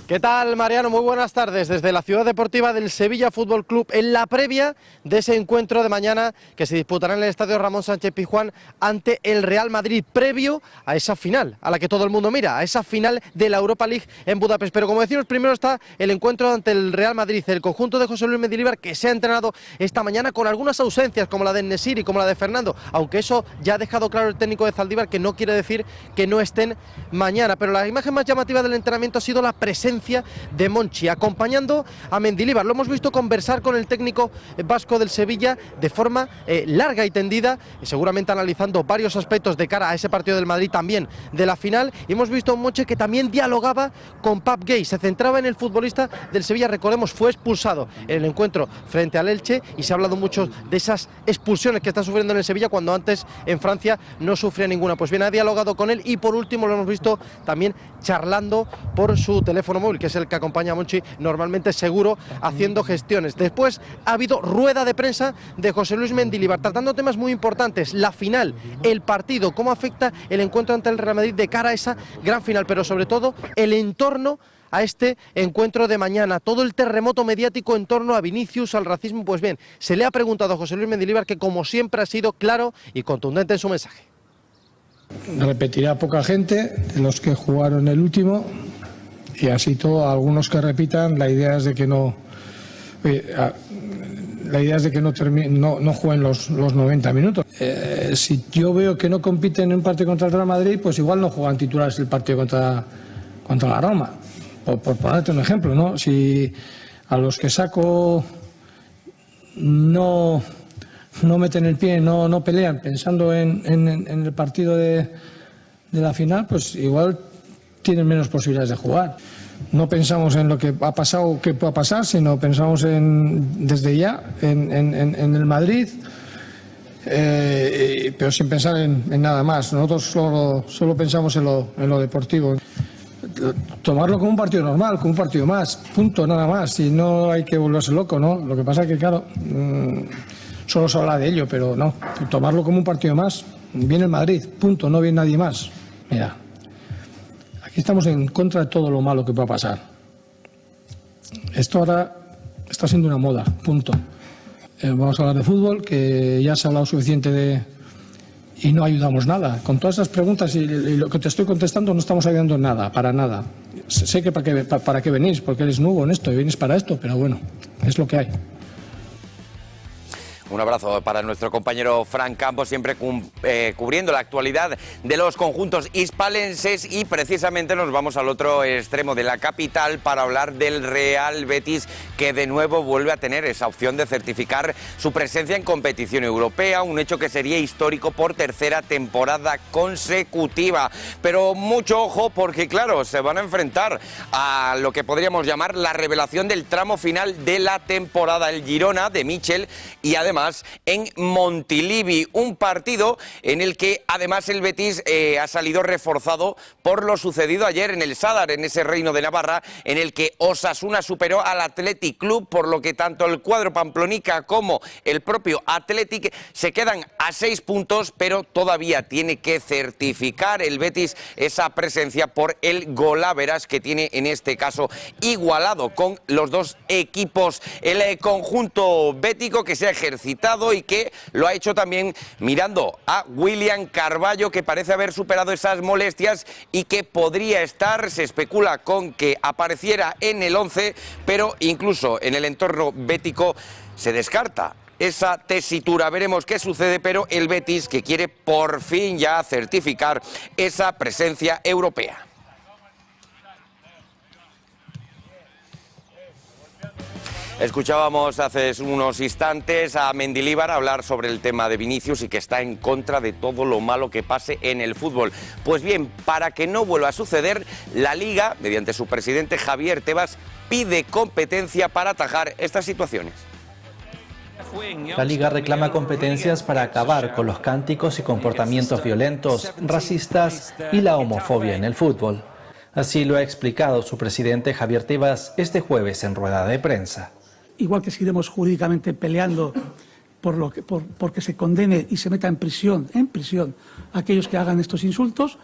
¿Qué tal, Mariano? Muy buenas tardes desde la ciudad deportiva del Sevilla Fútbol Club, en la previa de ese encuentro de mañana que se disputará en el estadio Ramón Sánchez Pizjuán ante el Real Madrid, previo a esa final a la que todo el mundo mira, a esa final de la Europa League en Budapest. Pero como decimos, primero está el encuentro ante el Real Madrid, el conjunto de José Luis Mendilibar, que se ha entrenado esta mañana con algunas ausencias como la de Nesiri y como la de Fernando, aunque eso ya ha dejado claro el técnico de Zaldívar, que no quiere decir que no estén mañana. Pero la imagen más llamativa del entrenamiento ha sido la presencia presencia de Monchi, acompañando a Mendilibar. Lo hemos visto conversar con el técnico vasco del Sevilla de forma larga y tendida, seguramente analizando varios aspectos de cara a ese partido del Madrid, también de la final. Y hemos visto a un Monchi que también dialogaba con Pep Gay, se centraba en el futbolista del Sevilla. Recordemos, fue expulsado en el encuentro frente al Elche y se ha hablado mucho de esas expulsiones que está sufriendo en el Sevilla cuando antes en Francia no sufría ninguna. Pues bien, ha dialogado con él y por último lo hemos visto también charlando por su teléfono móvil, que es el que acompaña a Monchi normalmente, seguro, haciendo gestiones. Después ha habido rueda de prensa de José Luis Mendilibar, tratando temas muy importantes, la final, el partido, cómo afecta el encuentro ante el Real Madrid de cara a esa gran final, pero sobre todo el entorno a este encuentro de mañana, todo el terremoto mediático en torno a Vinicius, al racismo. Pues bien, se le ha preguntado a José Luis Mendilibar, que como siempre ha sido claro y contundente en su mensaje. Repetirá poca gente de los que jugaron el último y así todo, algunos que repitan, la idea es de que no jueguen los 90 minutos. Si yo veo que no compiten en un partido contra el Real Madrid, pues igual no juegan titulares el partido contra la Roma. Por ponerte un ejemplo, ¿no? Si a los que saco no meten el pie, no pelean pensando en el partido de la final, pues igual tienen menos posibilidades de jugar. No pensamos en lo que ha pasado o qué pueda pasar, sino pensamos desde ya en el Madrid, pero sin pensar en nada más. Nosotros solo pensamos en lo deportivo. Tomarlo como un partido normal, como un partido más, punto, nada más, y no hay que volverse loco, ¿no? Lo que pasa es que, claro, solo se habla de ello, pero no, tomarlo como un partido más. Viene el Madrid, punto, no viene nadie más. Mira, aquí estamos en contra de todo lo malo que pueda pasar. Esto ahora está siendo una moda, punto. Vamos a hablar de fútbol, que ya se ha hablado suficiente y no ayudamos nada. Con todas esas preguntas y lo que te estoy contestando no estamos ayudando en nada, para nada. Sé que para qué venís, porque eres nuevo en esto y venís para esto, pero bueno, es lo que hay. Un abrazo para nuestro compañero Fran Campos, siempre cubriendo la actualidad de los conjuntos hispalenses, y precisamente nos vamos al otro extremo de la capital para hablar del Real Betis, que de nuevo vuelve a tener esa opción de certificar su presencia en competición europea, un hecho que sería histórico por tercera temporada consecutiva. Pero mucho ojo, porque claro, se van a enfrentar a lo que podríamos llamar la revelación del tramo final de la temporada, el Girona de Michel, y además en Montilivi, un partido en el que además el Betis ha salido reforzado por lo sucedido ayer en el Sadar, en ese Reino de Navarra, en el que Osasuna superó al Athletic Club, por lo que tanto el cuadro pamplonica como el propio Athletic se quedan a 6 puntos, pero todavía tiene que certificar el Betis esa presencia por el golaveras que tiene en este caso igualado con los dos equipos. El conjunto bético que se ha ejercitado y que lo ha hecho también mirando a William Carballo, que parece haber superado esas molestias y que podría estar, se especula con que apareciera en el 11, pero incluso en el entorno bético se descarta esa tesitura. Veremos qué sucede, pero el Betis que quiere por fin ya certificar esa presencia europea. Escuchábamos hace unos instantes a Mendilibar hablar sobre el tema de Vinicius y que está en contra de todo lo malo que pase en el fútbol. Pues bien, para que no vuelva a suceder, la Liga, mediante su presidente Javier Tebas, pide competencia para atajar estas situaciones. La Liga reclama competencias para acabar con los cánticos y comportamientos violentos, racistas y la homofobia en el fútbol. Así lo ha explicado su presidente Javier Tebas este jueves en rueda de prensa. Igual que seguiremos jurídicamente peleando porque se condene y se meta en prisión a aquellos que hagan estos insultos,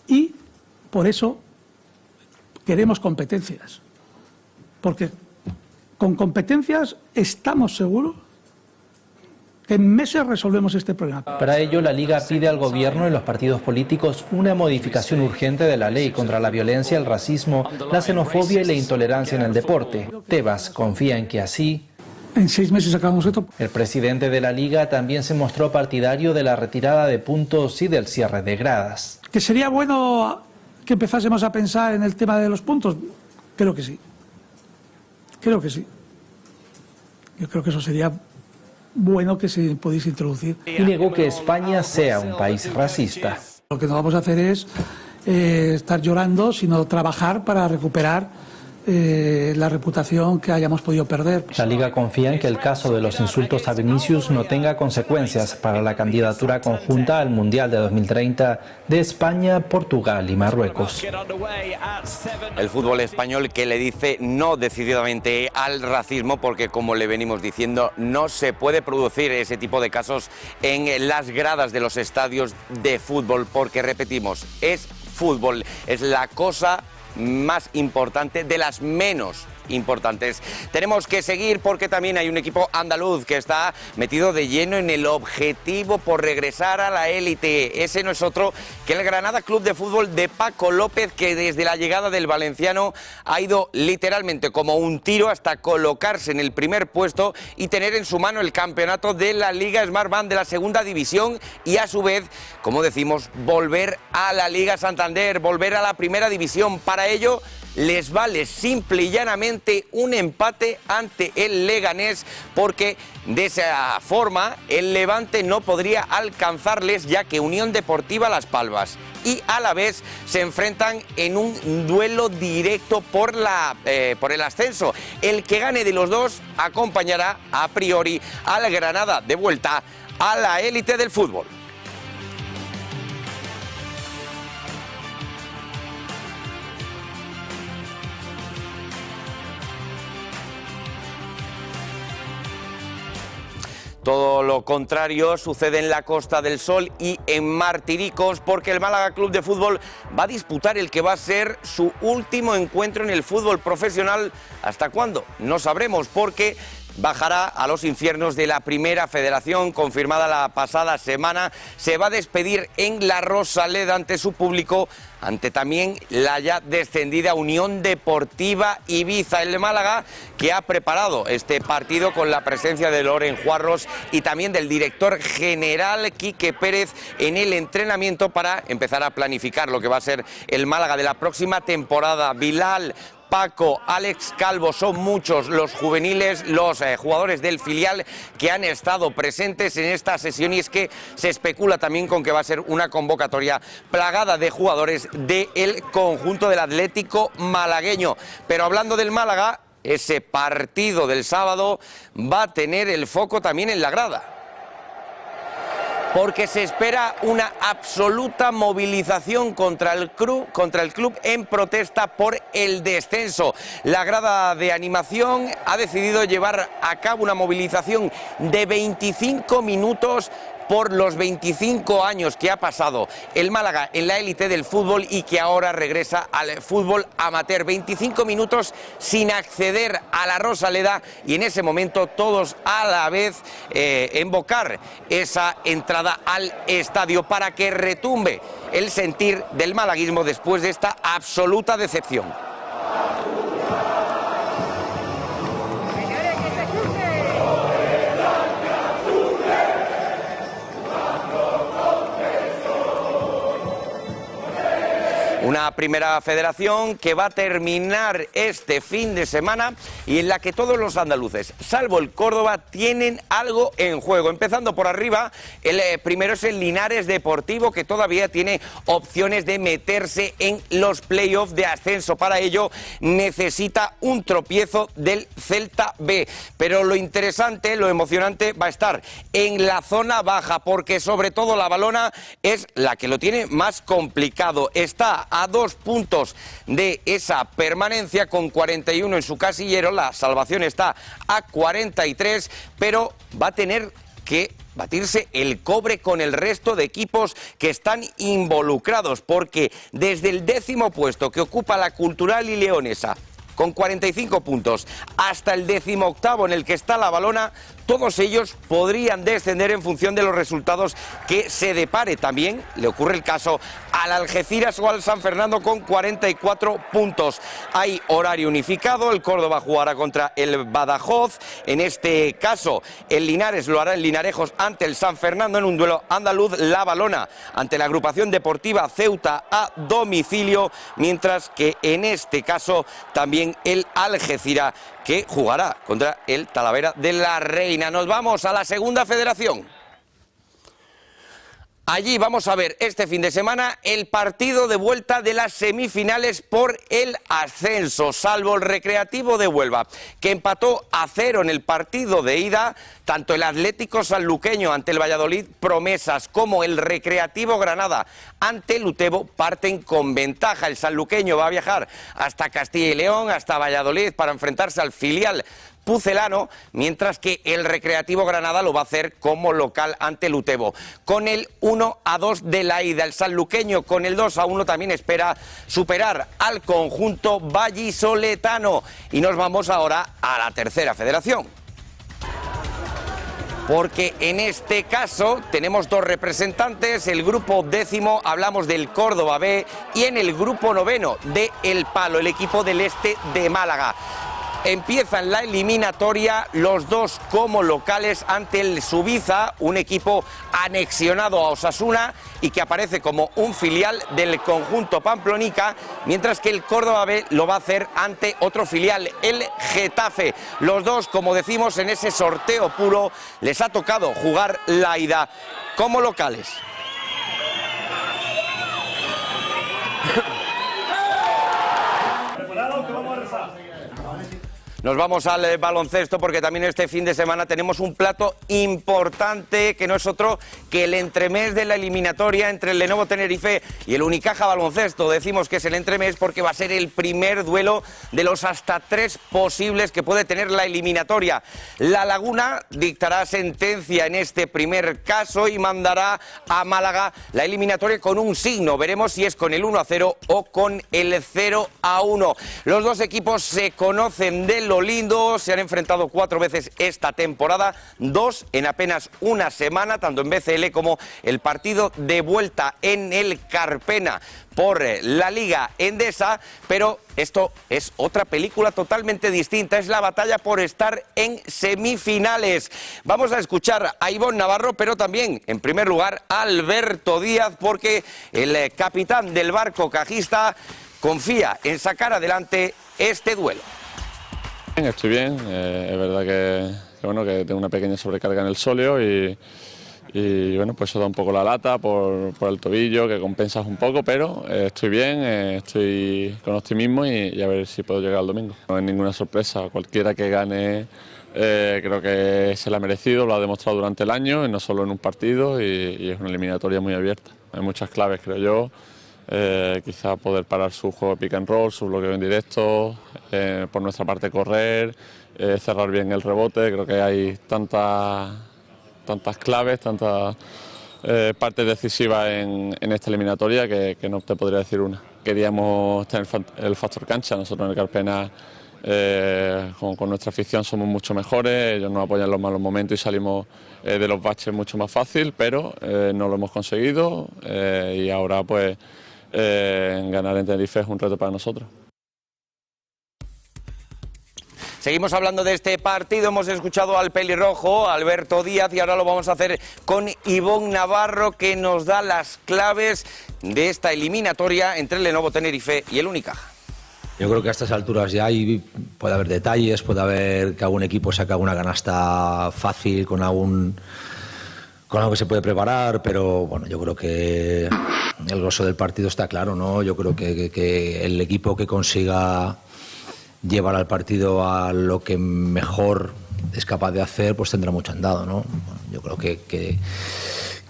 y por eso queremos competencias, porque con competencias estamos seguros que en meses resolvemos este problema. Para ello, la Liga pide al Gobierno y los partidos políticos una modificación urgente de la ley contra la violencia, el racismo, la xenofobia y la intolerancia en el deporte. Tebas confía en que así... En 6 meses acabamos esto. El presidente de la Liga también se mostró partidario de la retirada de puntos y del cierre de gradas. Que sería bueno que empezásemos a pensar en el tema de los puntos. Creo que sí. Creo que sí. Yo creo que eso sería bueno que se pudiese introducir. Y negó que España sea un país racista. Lo que no vamos a hacer es estar llorando, sino trabajar para recuperar la reputación que hayamos podido perder. La Liga confía en que el caso de los insultos a Vinicius no tenga consecuencias para la candidatura conjunta al Mundial de 2030 de España, Portugal y Marruecos. El fútbol español que le dice no decididamente al racismo, porque como le venimos diciendo, no se puede producir ese tipo de casos en las gradas de los estadios de fútbol, porque repetimos, es fútbol, es la cosa más importante de las menos importantes. Tenemos que seguir porque también hay un equipo andaluz que está metido de lleno en el objetivo por regresar a la élite. Ese no es otro que el Granada Club de Fútbol de Paco López, que desde la llegada del valenciano ha ido literalmente como un tiro hasta colocarse en el primer puesto y tener en su mano el campeonato de la Liga Smartbank de la segunda división y a su vez, como decimos, volver a la Liga Santander, volver a la primera división. Para ello les vale simple y llanamente un empate ante el Leganés, porque de esa forma el Levante no podría alcanzarles, ya que Unión Deportiva Las Palmas y Alavés se enfrentan en un duelo directo por el ascenso. El que gane de los dos acompañará a priori al Granada de vuelta a la élite del fútbol. Todo lo contrario sucede en la Costa del Sol y en Martiricos, porque el Málaga Club de Fútbol va a disputar el que va a ser su último encuentro en el fútbol profesional. ¿Hasta cuándo? No sabremos, porque bajará a los infiernos de la Primera Federación, confirmada la pasada semana. Se va a despedir en la Rosaleda ante su público, ante también la ya descendida Unión Deportiva Ibiza. El Málaga, que ha preparado este partido con la presencia de Loren Juarros y también del director general Quique Pérez en el entrenamiento para empezar a planificar lo que va a ser el Málaga de la próxima temporada. Bilal, Paco, Alex Calvo, son muchos los juveniles, los jugadores del filial que han estado presentes en esta sesión, y es que se especula también con que va a ser una convocatoria plagada de jugadores del conjunto del Atlético malagueño. Pero hablando del Málaga, ese partido del sábado va a tener el foco también en la grada, porque se espera una absoluta movilización contra el club en protesta por el descenso. La grada de animación ha decidido llevar a cabo una movilización de 25 minutos por los 25 años que ha pasado el Málaga en la élite del fútbol y que ahora regresa al fútbol amateur. 25 minutos sin acceder a la Rosaleda, y en ese momento todos a la vez invocar esa entrada al estadio para que retumbe el sentir del malaguismo después de esta absoluta decepción. Una Primera Federación que va a terminar este fin de semana y en la que todos los andaluces, salvo el Córdoba, tienen algo en juego. Empezando por arriba, el primero es el Linares Deportivo, que todavía tiene opciones de meterse en los playoffs de ascenso. Para ello necesita un tropiezo del Celta B. Pero lo interesante, lo emocionante va a estar en la zona baja, porque sobre todo la Valona es la que lo tiene más complicado. Está a 2 puntos de esa permanencia con 41 en su casillero. La salvación está a 43, pero va a tener que batirse el cobre con el resto de equipos que están involucrados, porque desde el 10º puesto que ocupa la Cultural y Leonesa con 45 puntos hasta el 18º en el que está la Valona, todos ellos podrían descender en función de los resultados que se depare. También le ocurre el caso a al Algeciras o al San Fernando con 44 puntos. Hay horario unificado, el Córdoba jugará contra el Badajoz, en este caso el Linares lo hará en Linarejos ante el San Fernando en un duelo andaluz, la Valona ante la agrupación deportiva Ceuta a domicilio, mientras que en este caso también el Algeciras, que jugará contra el Talavera de la Reina. Nos vamos a la segunda federación. Allí vamos a ver este fin de semana el partido de vuelta de las semifinales por el ascenso, salvo el Recreativo de Huelva, que empató a 0 en el partido de ida. Tanto el Atlético Sanluqueño ante el Valladolid Promesas como el Recreativo Granada ante el Utebo parten con ventaja. El sanluqueño va a viajar hasta Castilla y León, hasta Valladolid, para enfrentarse al filial pucelano, mientras que el Recreativo Granada lo va a hacer como local ante el Utebo. Con el 1-2 de la ida, el sanluqueño con el 2-1 también espera superar al conjunto vallisoletano. Y nos vamos ahora a la tercera federación, porque en este caso tenemos dos representantes. El grupo 10º hablamos del Córdoba B y en el grupo 9º de El Palo, el equipo del este de Málaga. Empiezan la eliminatoria los dos como locales ante el Subiza, un equipo anexionado a Osasuna y que aparece como un filial del conjunto pamplonica, mientras que el Córdoba B lo va a hacer ante otro filial, el Getafe. Los dos, como decimos, en ese sorteo puro les ha tocado jugar la ida como locales. Nos vamos al baloncesto, porque también este fin de semana tenemos un plato importante que no es otro que el entremés de la eliminatoria entre el Lenovo Tenerife y el Unicaja Baloncesto. Decimos que es el entremés porque va a ser el primer duelo de los hasta 3 posibles que puede tener la eliminatoria. La Laguna dictará sentencia en este primer caso y mandará a Málaga la eliminatoria con un signo. Veremos si es con el 1-0 o con el 0-1. Los dos equipos se conocen de lo lindo, se han enfrentado 4 veces esta temporada, 2 en apenas una semana, tanto en BCL como el partido de vuelta en el Carpena por la Liga Endesa, pero esto es otra película totalmente distinta, es la batalla por estar en semifinales. Vamos a escuchar a Ivonne Navarro, pero también, en primer lugar, a Alberto Díaz, porque el capitán del barco cajista confía en sacar adelante este duelo. Estoy bien, es verdad que tengo una pequeña sobrecarga en el sóleo y bueno, pues eso da un poco la lata por el tobillo, que compensas un poco, pero estoy bien, estoy con optimismo y a ver si puedo llegar al domingo. No es ninguna sorpresa, cualquiera que gane creo que se la ha merecido, lo ha demostrado durante el año y no solo en un partido, y es una eliminatoria muy abierta. Hay muchas claves, creo yo. Quizá poder parar su juego de pick and roll, su bloqueo en directo, por nuestra parte correr, cerrar bien el rebote. Creo que hay tantas claves, tantas partes decisivas en esta eliminatoria que no te podría decir una. Queríamos tener el factor cancha. Nosotros en el Carpena con nuestra afición somos mucho mejores, ellos nos apoyan en los malos momentos y salimos de los baches mucho más fácil, pero no lo hemos conseguido y ahora pues ganar en Tenerife es un reto para nosotros. Seguimos hablando de este partido, hemos escuchado al pelirrojo, Alberto Díaz, y ahora lo vamos a hacer con Ivonne Navarro, que nos da las claves de esta eliminatoria entre el Lenovo Tenerife y el Unicaja. Yo creo que a estas alturas ya puede haber detalles, puede haber que algún equipo saque alguna canasta fácil con algo que se puede preparar, pero bueno, yo creo que el grosso del partido está claro, ¿no? Yo creo que el equipo que consiga llevar al partido a lo que mejor es capaz de hacer, pues tendrá mucho andado, ¿no? Yo creo que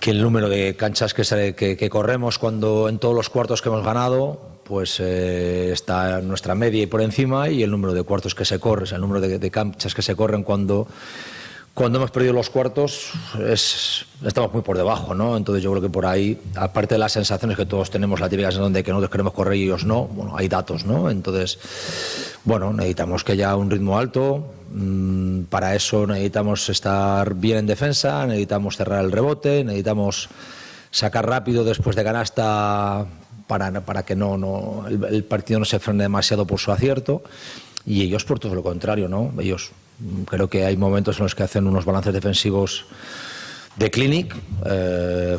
el número de canchas que corremos cuando en todos los cuartos que hemos ganado, pues está en nuestra media y por encima, y el número de cuartos que se corre, o sea, el número de canchas que se corren cuando hemos perdido los cuartos, estamos muy por debajo, ¿no? Entonces yo creo que por ahí, aparte de las sensaciones que todos tenemos, la típica sensación de que nosotros queremos correr y ellos no, bueno, hay datos, ¿no? Entonces, bueno, necesitamos que haya un ritmo alto, para eso necesitamos estar bien en defensa, necesitamos cerrar el rebote, necesitamos sacar rápido después de canasta para que el partido no se frene demasiado por su acierto, y ellos por todo lo contrario, ¿no? Ellos creo que hay momentos en los que hacen unos balances defensivos de clinic,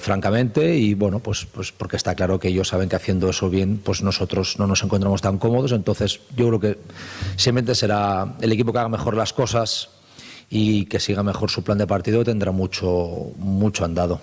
francamente, y bueno, pues porque está claro que ellos saben que haciendo eso bien, pues nosotros no nos encontramos tan cómodos. Entonces yo creo que simplemente será el equipo que haga mejor las cosas y que siga mejor su plan de partido, tendrá mucho andado.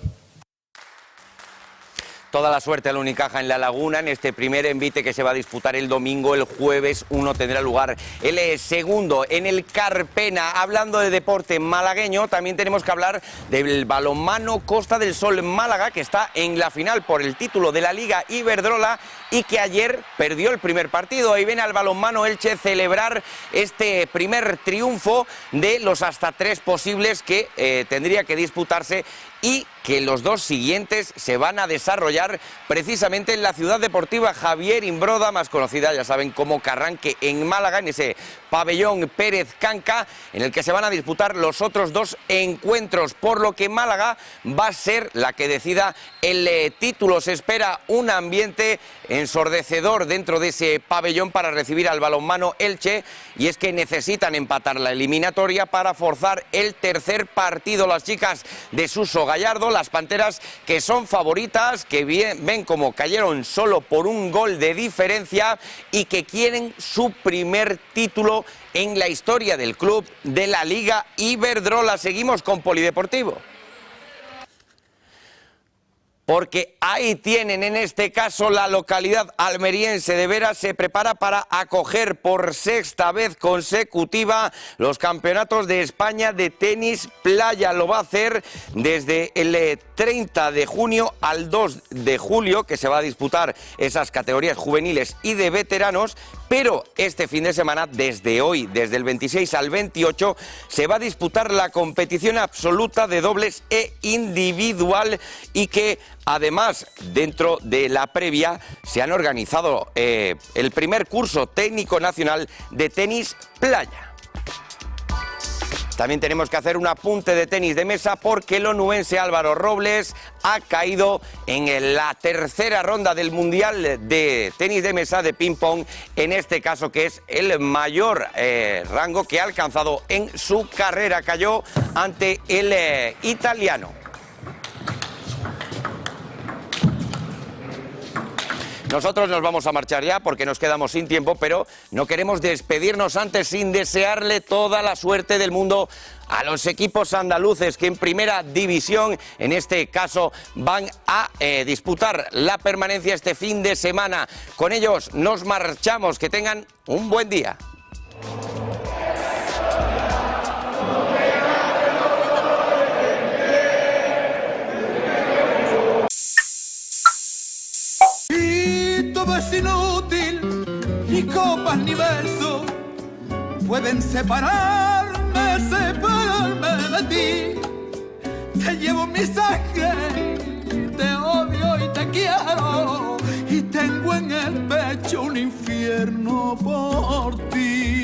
Toda la suerte al Unicaja en La Laguna en este primer envite que se va a disputar el domingo. El jueves 1 tendrá lugar el segundo en el Carpena. Hablando de deporte malagueño, también tenemos que hablar del balonmano Costa del Sol Málaga, que está en la final por el título de la Liga Iberdrola y que ayer perdió el primer partido. Ahí ven al balonmano Elche celebrar este primer triunfo de los hasta 3 posibles que tendría que disputarse, y que los 2 siguientes se van a desarrollar precisamente en la ciudad deportiva Javier Imbroda, más conocida, ya saben, como Carranque, en Málaga, en ese pabellón Pérez Canca, en el que se van a disputar los otros 2 encuentros, por lo que Málaga va a ser la que decida el título. Se espera un ambiente ensordecedor dentro de ese pabellón para recibir al balonmano Elche, y es que necesitan empatar la eliminatoria para forzar el tercer partido. Las chicas de Suso Gallardo, las Panteras, que son favoritas, que ven como cayeron solo por un gol de diferencia y que quieren su primer título en la historia del club de la Liga Iberdrola. Seguimos con Polideportivo, porque ahí tienen, en este caso, la localidad almeriense de Vera se prepara para acoger por 6ª vez consecutiva los campeonatos de España de tenis playa. Lo va a hacer desde el 30 de junio al 2 de julio, que se va a disputar esas categorías juveniles y de veteranos, pero este fin de semana, desde hoy, desde el 26 al 28, se va a disputar la competición absoluta de dobles e individual, y que además, dentro de la previa, se han organizado el primer curso técnico nacional de tenis playa. También tenemos que hacer un apunte de tenis de mesa, porque el onubense Álvaro Robles ha caído en la tercera ronda del Mundial de tenis de mesa de ping-pong, en este caso, que es el mayor rango que ha alcanzado en su carrera. Cayó ante el italiano. Nosotros nos vamos a marchar ya porque nos quedamos sin tiempo, pero no queremos despedirnos antes sin desearle toda la suerte del mundo a los equipos andaluces que en primera división, en este caso, van a disputar la permanencia este fin de semana. Con ellos nos marchamos, que tengan un buen día. Es inútil, ni copas ni besos pueden separarme de ti. Te llevo en mi sangre, te odio y te quiero, y tengo en el pecho un infierno por ti.